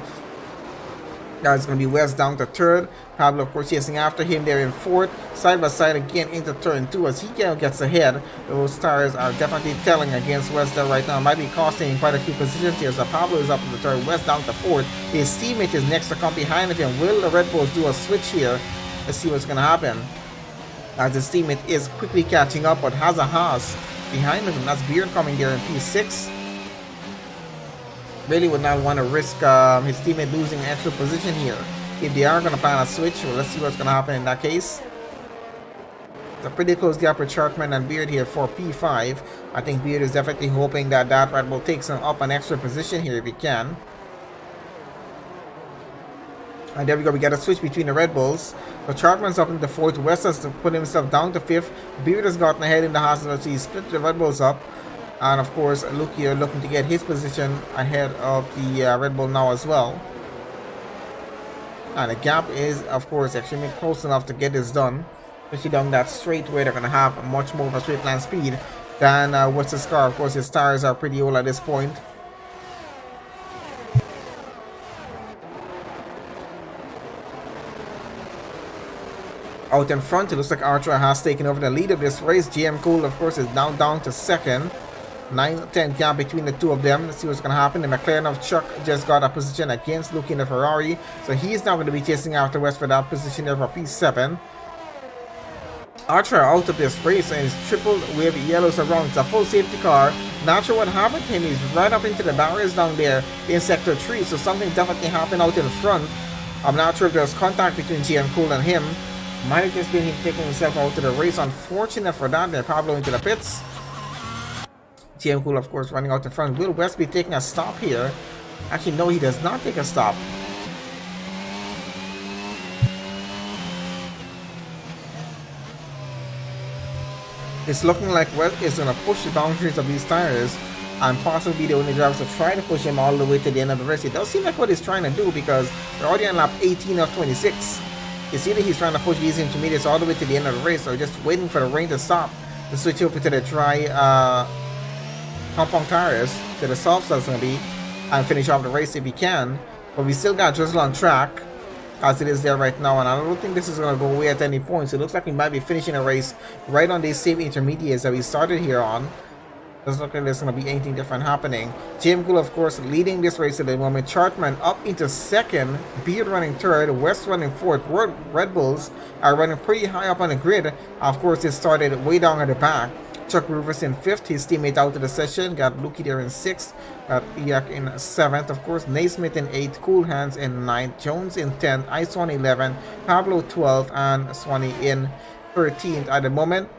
It's going to be West down to third. Pablo, of course, chasing after him there in fourth. Side by side again into turn 2 as he gets ahead. Those tires are definitely telling against West there right now. Might be costing him quite a few positions here. So Pablo is up in the third. West down to fourth. His teammate is next to come behind of him. Will the Red Bulls do a switch here? Let's see what's going to happen. As his teammate is quickly catching up, but has a Haas behind him. That's Beard coming there in P6. Really would not want to risk his teammate losing an extra position here. If they are going to plan a switch, well, let's see what's going to happen in that case. It's a pretty close gap with Chartman and Beard here for P5. I think Beard is definitely hoping that Red Bull takes him up an extra position here if he can. And there we go, we got a switch between the Red Bulls. So Chartman's up into 4th, West has to put himself down to 5th. Beard has gotten ahead in the hospital, so he split the Red Bulls up. And of course, Luke here looking to get his position ahead of the Red Bull now as well. And the gap is, of course, extremely close enough to get this done. Especially down that straight where they're going to have much more of a straight line speed than West's car. Of course, his tires are pretty old at this point. Out in front, it looks like Archer has taken over the lead of this race. GM Cool, of course, is now down to 2nd. 9-10 gap between the two of them. Let's see what's going to happen. The McLaren of Chuck just got a position against Luke in the Ferrari. So he's now going to be chasing after West for that position there for P7. Archer out of this race and is tripled with yellows around. It's a full safety car. Not sure what happened to him. He's right up into the barriers down there in Sector 3. So something definitely happened out in front. I'm not sure if there's contact between GM Cool and him. Might have just been him taking himself out to the race. Unfortunate for that. They're Pablo into the pits. GM Cool, of course, running out in front. Will West be taking a stop here? Actually, no, he does not take a stop. It's looking like West is going to push the boundaries of these tires and possibly be the only drivers to try to push him all the way to the end of the race. It does seem like what he's trying to do because we're already on lap 18 of 26. It's either he's trying to push these intermediates all the way to the end of the race or just waiting for the rain to stop to switch over to the dry compound tires to the soft stuff's going to be and finish off the race if he can. But we still got Drizzle on track as it is there right now, and I don't think this is going to go away at any point. So it looks like we might be finishing a race right on these same intermediates that we started here on. Doesn't look like there's going to be anything different happening. Jim Cool, of course, leading this race at the moment. Chartman up into 2nd. Beard running 3rd. West running 4th. Red Bulls are running pretty high up on the grid. Of course, it started way down at the back. Chuck Rivers in 5th. His teammate out of the session. Got Lukey there in 6th. Got Iak in 7th. Of course, Naismith in 8th. Cool Hands in 9th. Jones in 10th. Ison 11th. Pablo 12th. And Swanee in 13th at the moment.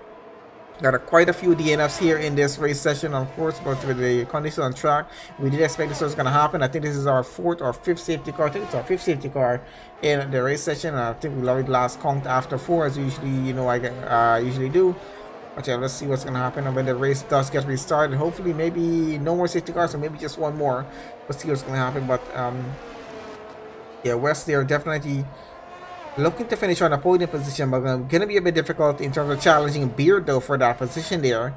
Got quite a few DNFs here in this race session, of course, but with the condition on track, we did expect this was going to happen. I think this is our 4th or 5th safety car. I think it's our 5th safety car in the race session. I think we'll already last count after 4, as usually, I usually do. But yeah, let's see what's going to happen when the race does get restarted. Hopefully, maybe no more safety cars, or maybe just one more. Let's see what's going to happen. But yeah, West there definitely looking to finish on a podium position, but going to be a bit difficult in terms of challenging Beard though for that position there,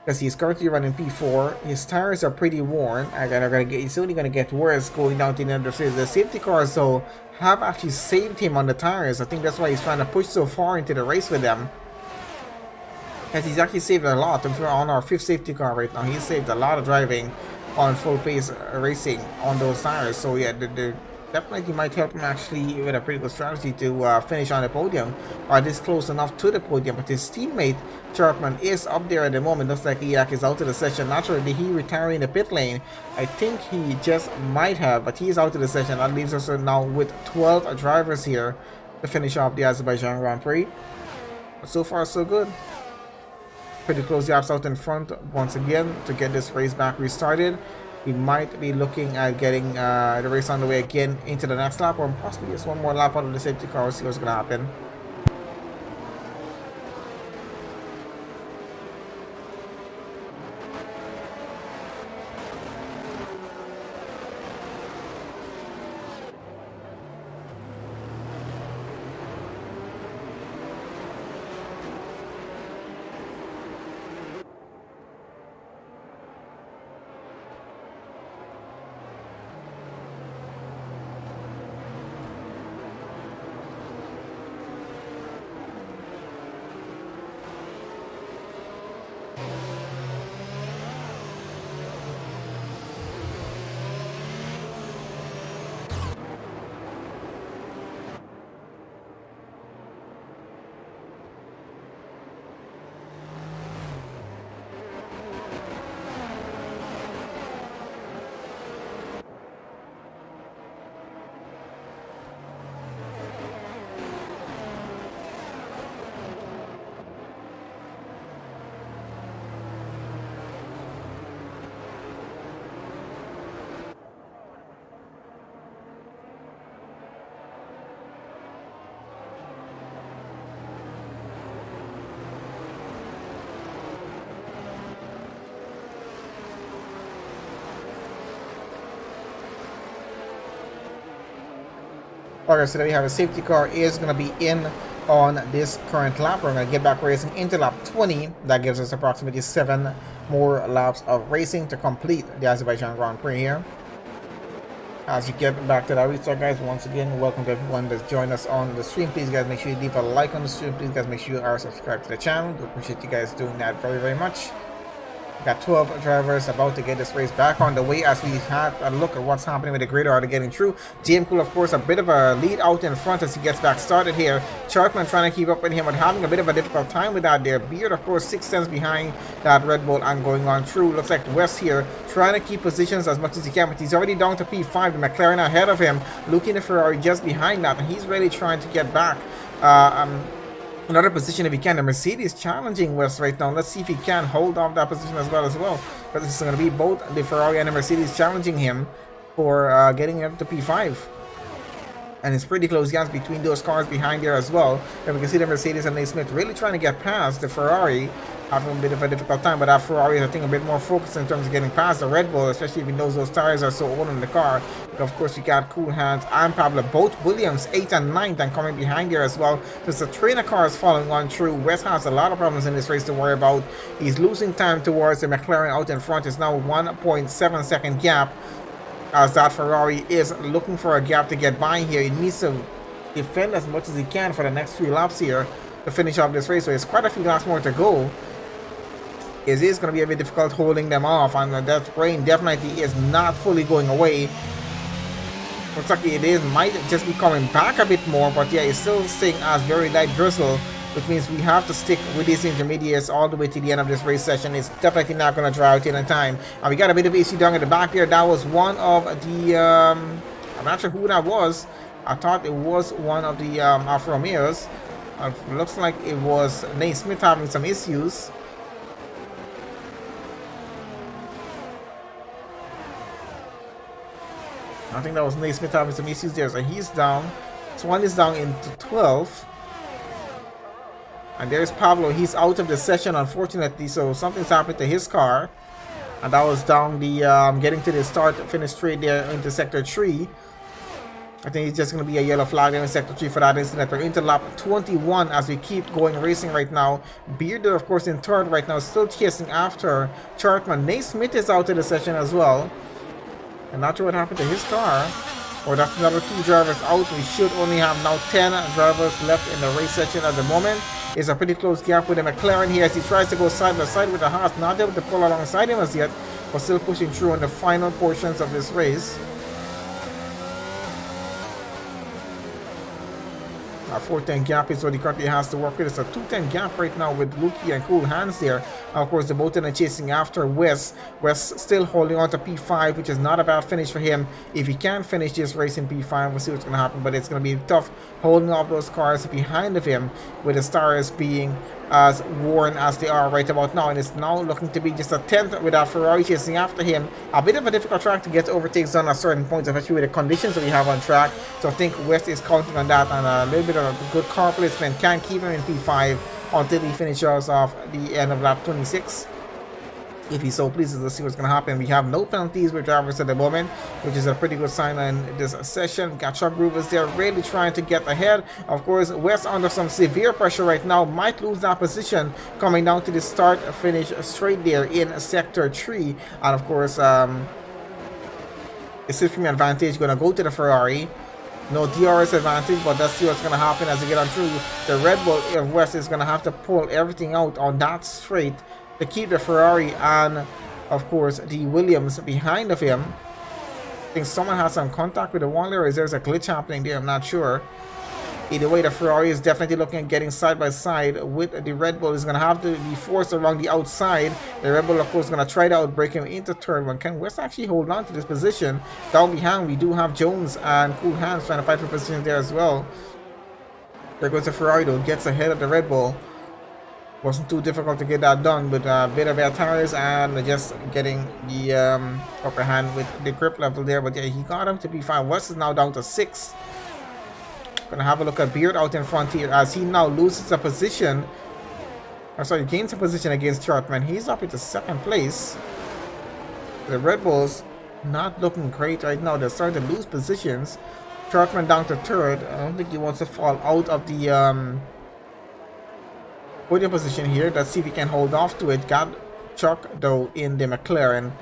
because he's currently running P4. His tires are pretty worn, and it's only going to get worse going down to the end of the race. The safety cars though have actually saved him on the tires. I think that's why he's trying to push so far into the race with them, because he's actually saved a lot. If we're on our 5th safety car right now, he's saved a lot of driving on full pace racing on those tires. So yeah, the definitely might help him actually with a pretty good strategy to finish on the podium, or this close enough to the podium. But his teammate Chartman is up there at the moment. Looks like Iak is out of the session. Not sure, did he retire in the pit lane? I think he just might have, but he's out of the session. That leaves us now with 12 drivers here to finish off the Azerbaijan Grand Prix. But so far so good. Pretty close gaps out in front once again to get this race back restarted. We might be looking at getting the race on the way again into the next lap, or possibly just one more lap out of the safety car. We'll see what's going to happen. Okay, so there we have a safety car is going to be in on this current lap. We're going to get back racing into lap 20. That gives us approximately 7 more laps of racing to complete the Azerbaijan Grand Prix here. As you get back to that restart, guys, once again, welcome to everyone that's joined us on the stream. Please, guys, make sure you leave a like on the stream. Please, guys, make sure you are subscribed to the channel. We appreciate you guys doing that very, very much. Got 12 drivers about to get this race back on the way as we have a look at what's happening with the grid order getting through. GM Cool, of course, a bit of a lead out in front as he gets back started here. Chartman trying to keep up with him, but having a bit of a difficult time with that there. Beard, of course, 6 tenths behind that Red Bull and going on through. Looks like West here trying to keep positions as much as he can, but he's already down to P5. The McLaren ahead of him, looking at Ferrari just behind that, and he's really trying to get back. Another position if he can. The Mercedes challenging West right now. Let's see if he can hold off that position as well. But this is going to be both the Ferrari and the Mercedes challenging him for getting up to P5. And it's pretty close gaps between those cars behind there as well. And we can see the Mercedes and Nate Smith really trying to get past the Ferrari, having a bit of a difficult time. But that Ferrari is, I think, a bit more focused in terms of getting past the Red Bull, especially if he knows those tires are so old in the car. But of course, we got Cool Hands and Pablo, both Williams, 8th and 9th, and coming behind there as well. There's a train of cars following on through. West has a lot of problems in this race to worry about. He's losing time towards the McLaren out in front. It's now 1.7 second gap, as that Ferrari is looking for a gap to get by here. He needs to defend as much as he can for the next 3 laps here to finish off this race. So it's quite a few laps more to go. It is going to be a bit difficult holding them off, and that rain definitely is not fully going away. Looks like it is, might just be coming back a bit more, but yeah, it's still staying as very light drizzle, which means we have to stick with these intermediates all the way to the end of this race session. It's definitely not going to dry out in a time. And we got a bit of AC down at the back there. That was one of the, I'm not sure who that was. I thought it was one of the Alfa Romeos. Looks like it was Nate Smith having some issues. I think that was Nate Smith having some issues there. So he's down. Swan is down into 12. And there's Pablo. He's out of the session, unfortunately. So something's happened to his car. And that was down the getting to the start finish straight there into sector 3. I think it's just going to be a yellow flag there in sector 3 for that incident. We're into lap 21 as we keep going racing right now. Bearder, of course, in third right now, still chasing after Chartman. Nate Smith is out of the session as well. I'm not sure what happened to his car. Or that's another 2 drivers out. We should only have now 10 drivers left in the race session at the moment. It's a pretty close gap with the McLaren here as he tries to go side by side with the Haas. Not able to pull alongside him as yet, but still pushing through in the final portions of this race. A 410 gap is what he currently has to work with. It's a 210 gap right now with Luki and Cool Hands there. Of course, the both are chasing after West. West still holding on to P5, which is not a bad finish for him. If he can finish this race in P5, we'll see what's going to happen. But it's going to be tough holding off those cars behind of him, with the stars being as worn as they are right about now. And it's now looking to be just a 10th with that Ferrari chasing after him. A bit of a difficult track to get overtakes on at certain points, especially with the conditions that we have on track. So I think West is counting on that, and a little bit of a good car placement can keep him in P5 until he finishes off the end of lap 26. If he so pleases, let's see what's going to happen. We have no penalties with drivers at the moment, which is a pretty good sign in this session. Got Chuck Groovers there really trying to get ahead. Of course, West under some severe pressure right now, might lose that position coming down to the start finish straight there in sector 3. And of course, the Swift advantage going to go to the Ferrari. No DRS advantage, but let's see what's going to happen as we get on through. The Red Bull of West is going to have to pull everything out on that straight to keep the Ferrari and, of course, the Williams behind of him. I think someone has some contact with the wall there, or is there a glitch happening there? I'm not sure. Either way, the Ferrari is definitely looking at getting side by side with the Red Bull. Is going to have to be forced around the outside. The Red Bull, of course, is going to try to outbrake him into third one. Can West actually hold on to this position? Down behind, we do have Jones and Cool Hands trying to fight for position there as well. There goes the Ferrari, though, gets ahead of the Red Bull. Wasn't too difficult to get that done with a bit of air tires and just getting the upper hand with the grip level there. But yeah, he got him to P5. West is now down to 6. Gonna have a look at Beard out in front here as he now loses a position. Or sorry, gains a position against Chartman. He's up into 2nd place. The Red Bulls not looking great right now. They're starting to lose positions. Trotman down to third. I don't think he wants to fall out of the podium position here. Let's see if he can hold off to it. Got Chuck though in the McLaren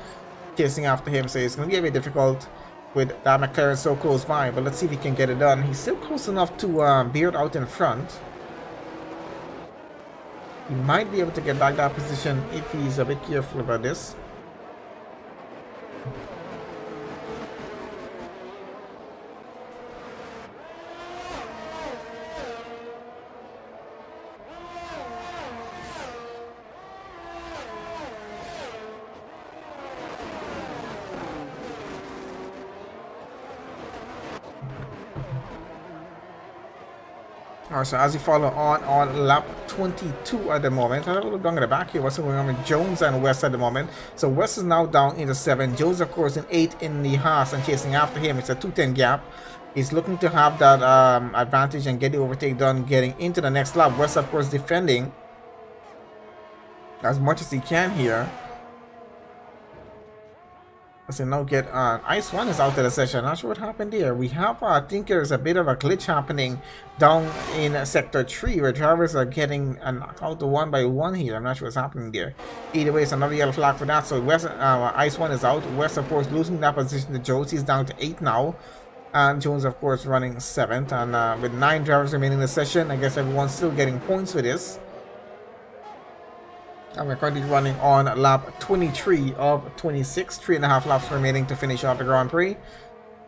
chasing after him, so it's going to be a bit difficult with that McLaren so close by, but let's see if he can get it done. He's still close enough to Beard out in front. He might be able to get back that position if he's a bit careful about this. Alright, so as you follow on lap 22 at the moment, I had a little longer the back here. What's going on with Jones and West at the moment? So West is now down into 7. Jones, of course, in 8 in the Haas and chasing after him. It's a 2:10 gap. He's looking to have that advantage and get the overtake done getting into the next lap. West, of course, defending as much as he can here. So now get Ice One is out of the session. Not sure what happened there. We have I think there's a bit of a glitch happening down in sector 3 where drivers are getting knocked out to 1 by 1 here. I'm not sure what's happening there. Either way, it's another yellow flag for that. So West Ice One is out. West, of course, losing that position to Jones. He's down to 8 now. And Jones, of course, running 7th. And with 9 drivers remaining in the session, I guess everyone's still getting points for this. And we're currently running on lap 23 of 26, 3.5 laps remaining to finish off the Grand Prix.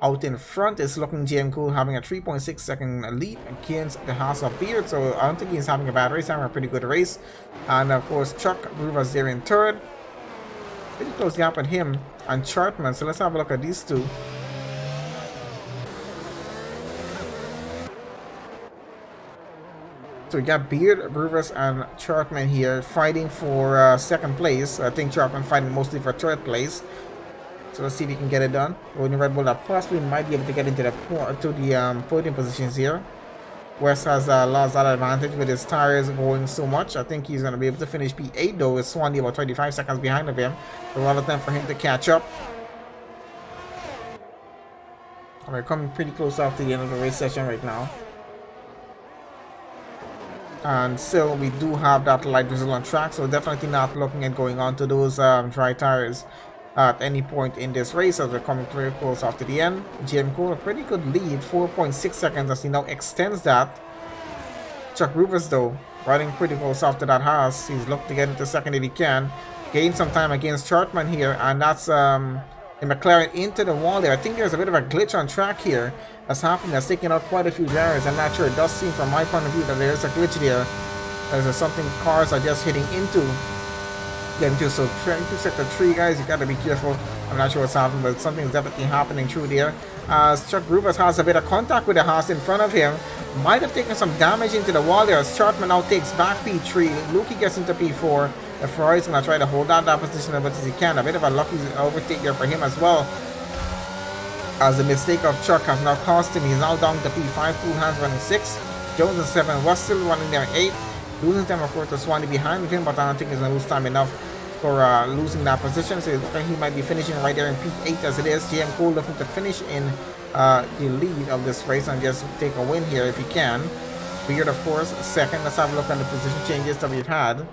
Out in front is looking GM Cool having a 3.6 second lead against the House of Beard. So I don't think he's having a bad race, having a pretty good race. And of course Chuck Rivers there in third. Pretty close gap on him and Chartman. So let's have a look at these two. So we got Beard, Rivers, and Chartman here fighting for second place. I think Chartman fighting mostly for third place. So let's see if he can get it done. When Red Bull that possibly might be able to get into the podium positions here. West has lost that advantage with his tires going so much. I think he's going to be able to finish P8 though, with Swanee about 25 seconds behind of him. So a lot of time for him to catch up. We're coming pretty close after the end of the race session right now. And still we do have that light drizzle on track, so definitely not looking at going on to those dry tires at any point in this race as we're coming very close after the end. GM Cole a pretty good lead, 4.6 seconds as he now extends that. Chuck Rivers though riding pretty close after that Haas. He's looking to get into second if he can, gain some time against Chartman here, and that's the McLaren into the wall there. I think there's a bit of a glitch on track here that's happening, that's taking out quite a few drivers. I'm not sure. It does seem from my point of view that there's a glitch there. There's something cars are just hitting into. So trying to sector 3, guys, you gotta be careful. I'm not sure what's happening, but something's definitely happening through there. Chuck Rivers has a bit of contact with the Haas in front of him. Might have taken some damage into the wall there as Chartman now takes back P3. Lukey gets into P4. The Ferrari's gonna try to hold out that position as much as he can. A bit of a lucky overtake there for him as well, as the mistake of Chuck has now cost him. He's now down to P5. Cool Hands running 6. Jones is 7. West still running there 8. Losing time, of course, to Swanee behind him, but I don't think he's going to lose time enough for losing that position. So he might be finishing right there in P8 as it is. GM Cole looking to finish in the lead of this race and just take a win here if he can. Beard, of course, second. Let's have a look at the position changes that we've had.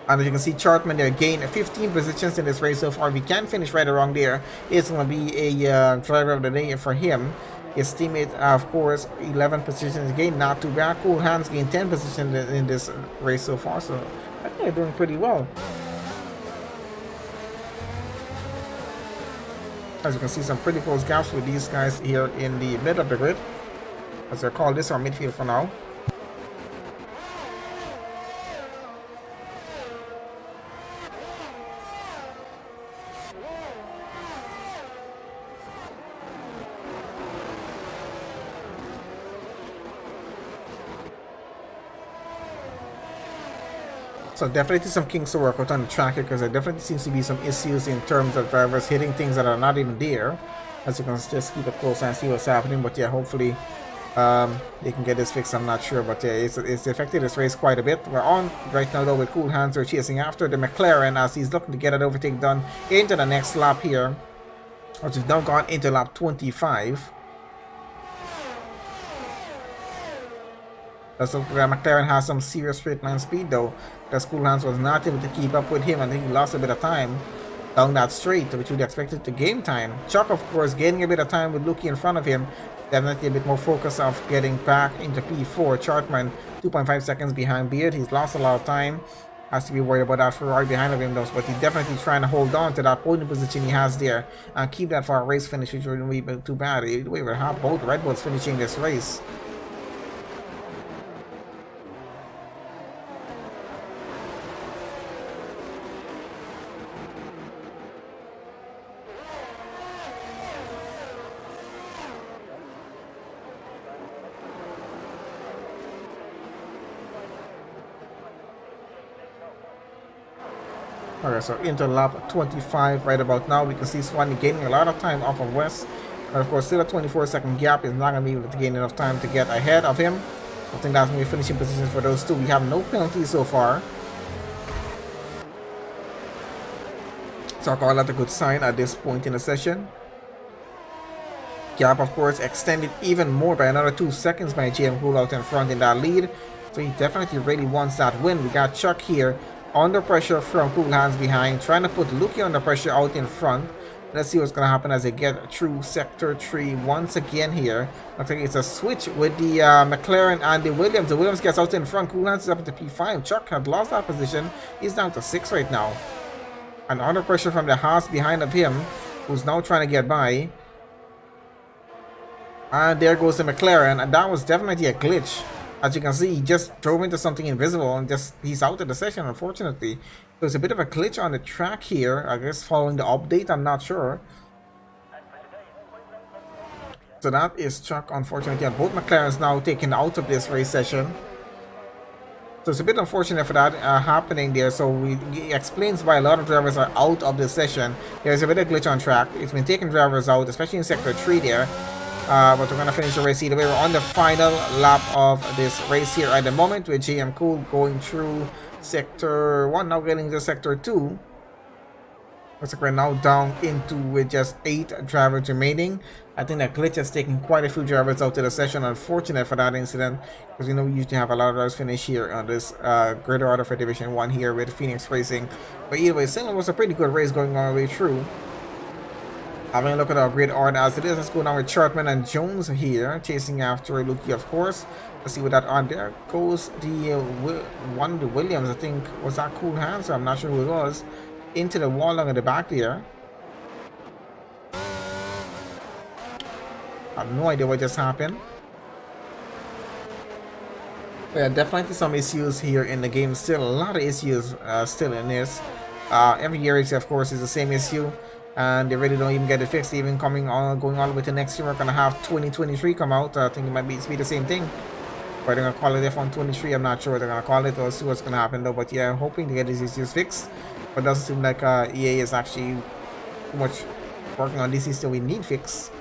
And as you can see, Chartman there gained 15 positions in this race so far. If he can finish right around there, it's going to be a driver of the day for him. His teammate, of course, 11 positions gained, not too bad. Cool Hands gained 10 positions in this race so far, so I think they're doing pretty well. As you can see, some pretty close gaps with these guys here in the middle of the grid, as they call this our midfield for now. So definitely some kinks to work out on the track here, because there definitely seems to be some issues in terms of drivers hitting things that are not even there. As you can just keep a close eye and see what's happening, but yeah, hopefully they can get this fixed. I'm not sure, but yeah, it's affected this race quite a bit. We're on right now though with Cool Hands. We're chasing after the McLaren as he's looking to get an overtake done into the next lap here, which has now gone into lap 25. So McLaren has some serious straight line speed though, because Cool Hands was not able to keep up with him. I think he lost a bit of time down that straight, which would expected to gain time. Chuck, of course, gaining a bit of time with Luki in front of him. Definitely a bit more focus of getting back into P4. Chartman 2.5 seconds behind Beard. He's lost a lot of time. Has to be worried about that Ferrari behind of him though, but he's definitely trying to hold on to that podium position he has there and keep that for a race finish, which wouldn't be too bad. We will have both Red Bulls finishing this race. Okay, so into lap 25 right about now. We can see Swanee gaining a lot of time off of West. And of course, still a 24-second gap. Is not going to be able to gain enough time to get ahead of him. I think that's going to be finishing position for those two. We have no penalties so far, so I call that a good sign at this point in the session. Gap, of course, extended even more by another 2 seconds by JM Cool out in front in that lead. So he definitely really wants that win. We got Chuck here under pressure from Cool Hands behind, trying to put Luki under pressure out in front. Let's see what's going to happen as they get through Sector 3 once again here. Looks like it's a switch with the McLaren and the Williams. The Williams gets out in front. Cool Hands is up to P5. Chuck had lost that position. He's down to 6 right now. And under pressure from the Haas behind of him, who's now trying to get by. And there goes the McLaren, and that was definitely a glitch. As you can see, he just drove into something invisible and he's out of the session, unfortunately. So it's a bit of a glitch on the track here, I guess following the update, I'm not sure. So that is Chuck, unfortunately, and both McLarens now taken out of this race session. So it's a bit unfortunate for that happening there. So it explains why a lot of drivers are out of the session. There's a bit of glitch on track. It's been taking drivers out, especially in Sector 3 there. But we're going to finish the race either way. We're on the final lap of this race here at the moment with JM Cool going through Sector 1, now getting to Sector 2. Looks like we're now down into with just 8 drivers remaining. I think that glitch has taken quite a few drivers out of the session. Unfortunate for that incident, because we usually have a lot of drivers finish here on this grid order for Division 1 here with Phoenix Racing. But either way, still it was a pretty good race going all the way through. Having a look at our grid order as it is, let's go down with Chartman and Jones here, chasing after Luki, of course. Let's see what that on there goes. The one of the Williams, I think, was that Cool Hands? I'm not sure who it was. Into the wall along at the back there. I have no idea what just happened. There are definitely some issues here in the game. Still a lot of issues still in this. Every year, of course, is the same issue. And they really don't even get it fixed, even going all the way to next year. We're gonna have 2023 come out. I think it might be the same thing. But they're gonna call it F1 23. I'm not sure what they're gonna call it. We'll see what's gonna happen though. But yeah, I'm hoping to get these issues fixed. But it doesn't seem like EA is actually too much working on these issues that we need fixed.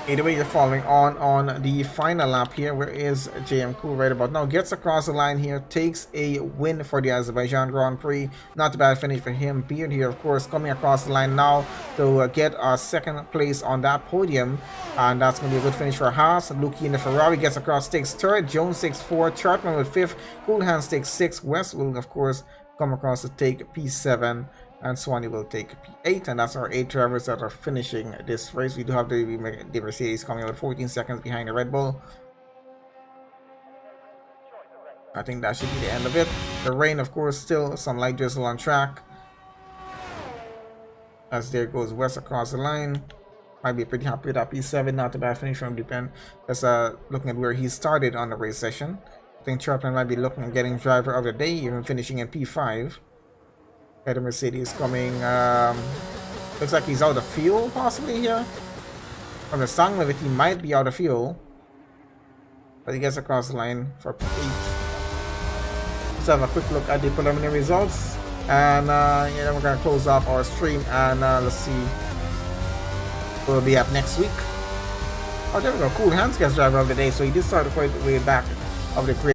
Either way, you're following on the final lap here. Where is JM Cool right about now? Gets across the line here, takes a win for the Azerbaijan Grand Prix. Not a bad finish for him. Beard here, of course, coming across the line now to get our second place on that podium. And that's going to be a good finish for Haas. Luki in the Ferrari gets across, takes third. Jones takes fourth. Chartman with fifth. Cool Hands takes sixth. West will, of course, come across to take P7. And Swanee will take P8, and that's our 8 drivers that are finishing this race. We do have the Mercedes coming out 14 seconds behind the Red Bull. I think that should be the end of it. The rain, of course, still some light drizzle on track. As there goes West across the line. Might be pretty happy with that P7. Not a bad finish from Dupin. That's looking at where he started on the race session. I think Chartman might be looking at getting driver of the day, even finishing in P5. The Mercedes coming, looks like he's out of fuel possibly here. From the sound of it, he might be out of fuel. But he gets across the line for P8. Let's have a quick look at the preliminary results. And yeah, we're going to close off our stream and let's see. We'll be up next week. Oh, there we go. Cool Hands gets driver of the day. So he did start quite way back of the grid.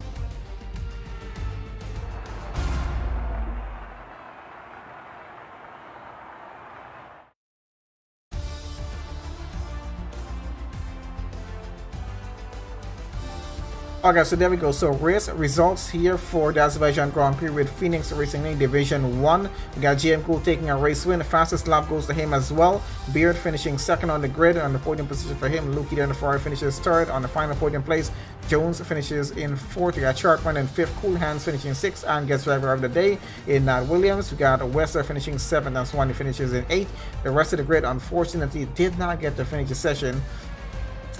Okay, so there we go. So race results here for the Azerbaijan Grand Prix with Phoenix Racing League Division 1. We got GM Cool taking a race win. The fastest lap goes to him as well. Beard finishing second on the grid on the podium position for him. Lukey then Ferrari finishes third on the final podium place. Jones finishes in fourth. We got Sharkman in fifth. Cool Hands finishing sixth and gets driver of the day in Williams. We got Wester finishing seventh. That's one. He finishes in eighth. The rest of the grid unfortunately did not get to finish the session.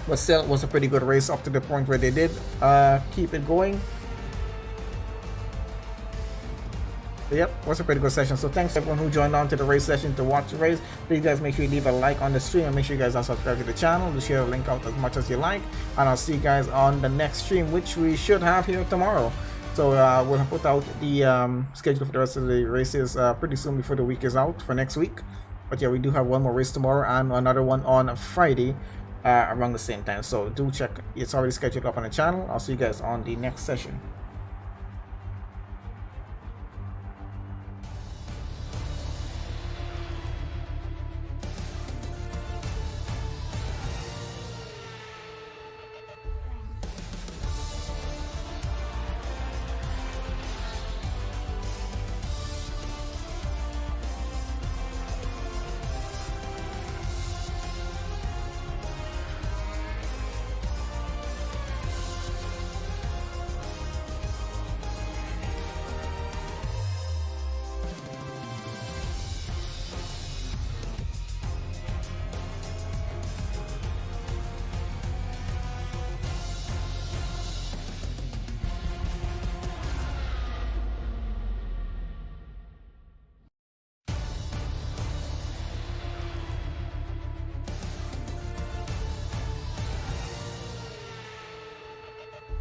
But still, it was a pretty good race up to the point where they did keep it going. But yep, was a pretty good session. So thanks to everyone who joined on to the race session to watch the race. Please guys make sure you leave a like on the stream and make sure you guys are subscribed to the channel. To share the link out as much as you like. And I'll see you guys on the next stream, which we should have here tomorrow. So we'll put out the schedule for the rest of the races pretty soon before the week is out for next week. But yeah, we do have one more race tomorrow and another one on Friday. Around the same time, so do check. It's already scheduled up on the channel. I'll see you guys on the next session.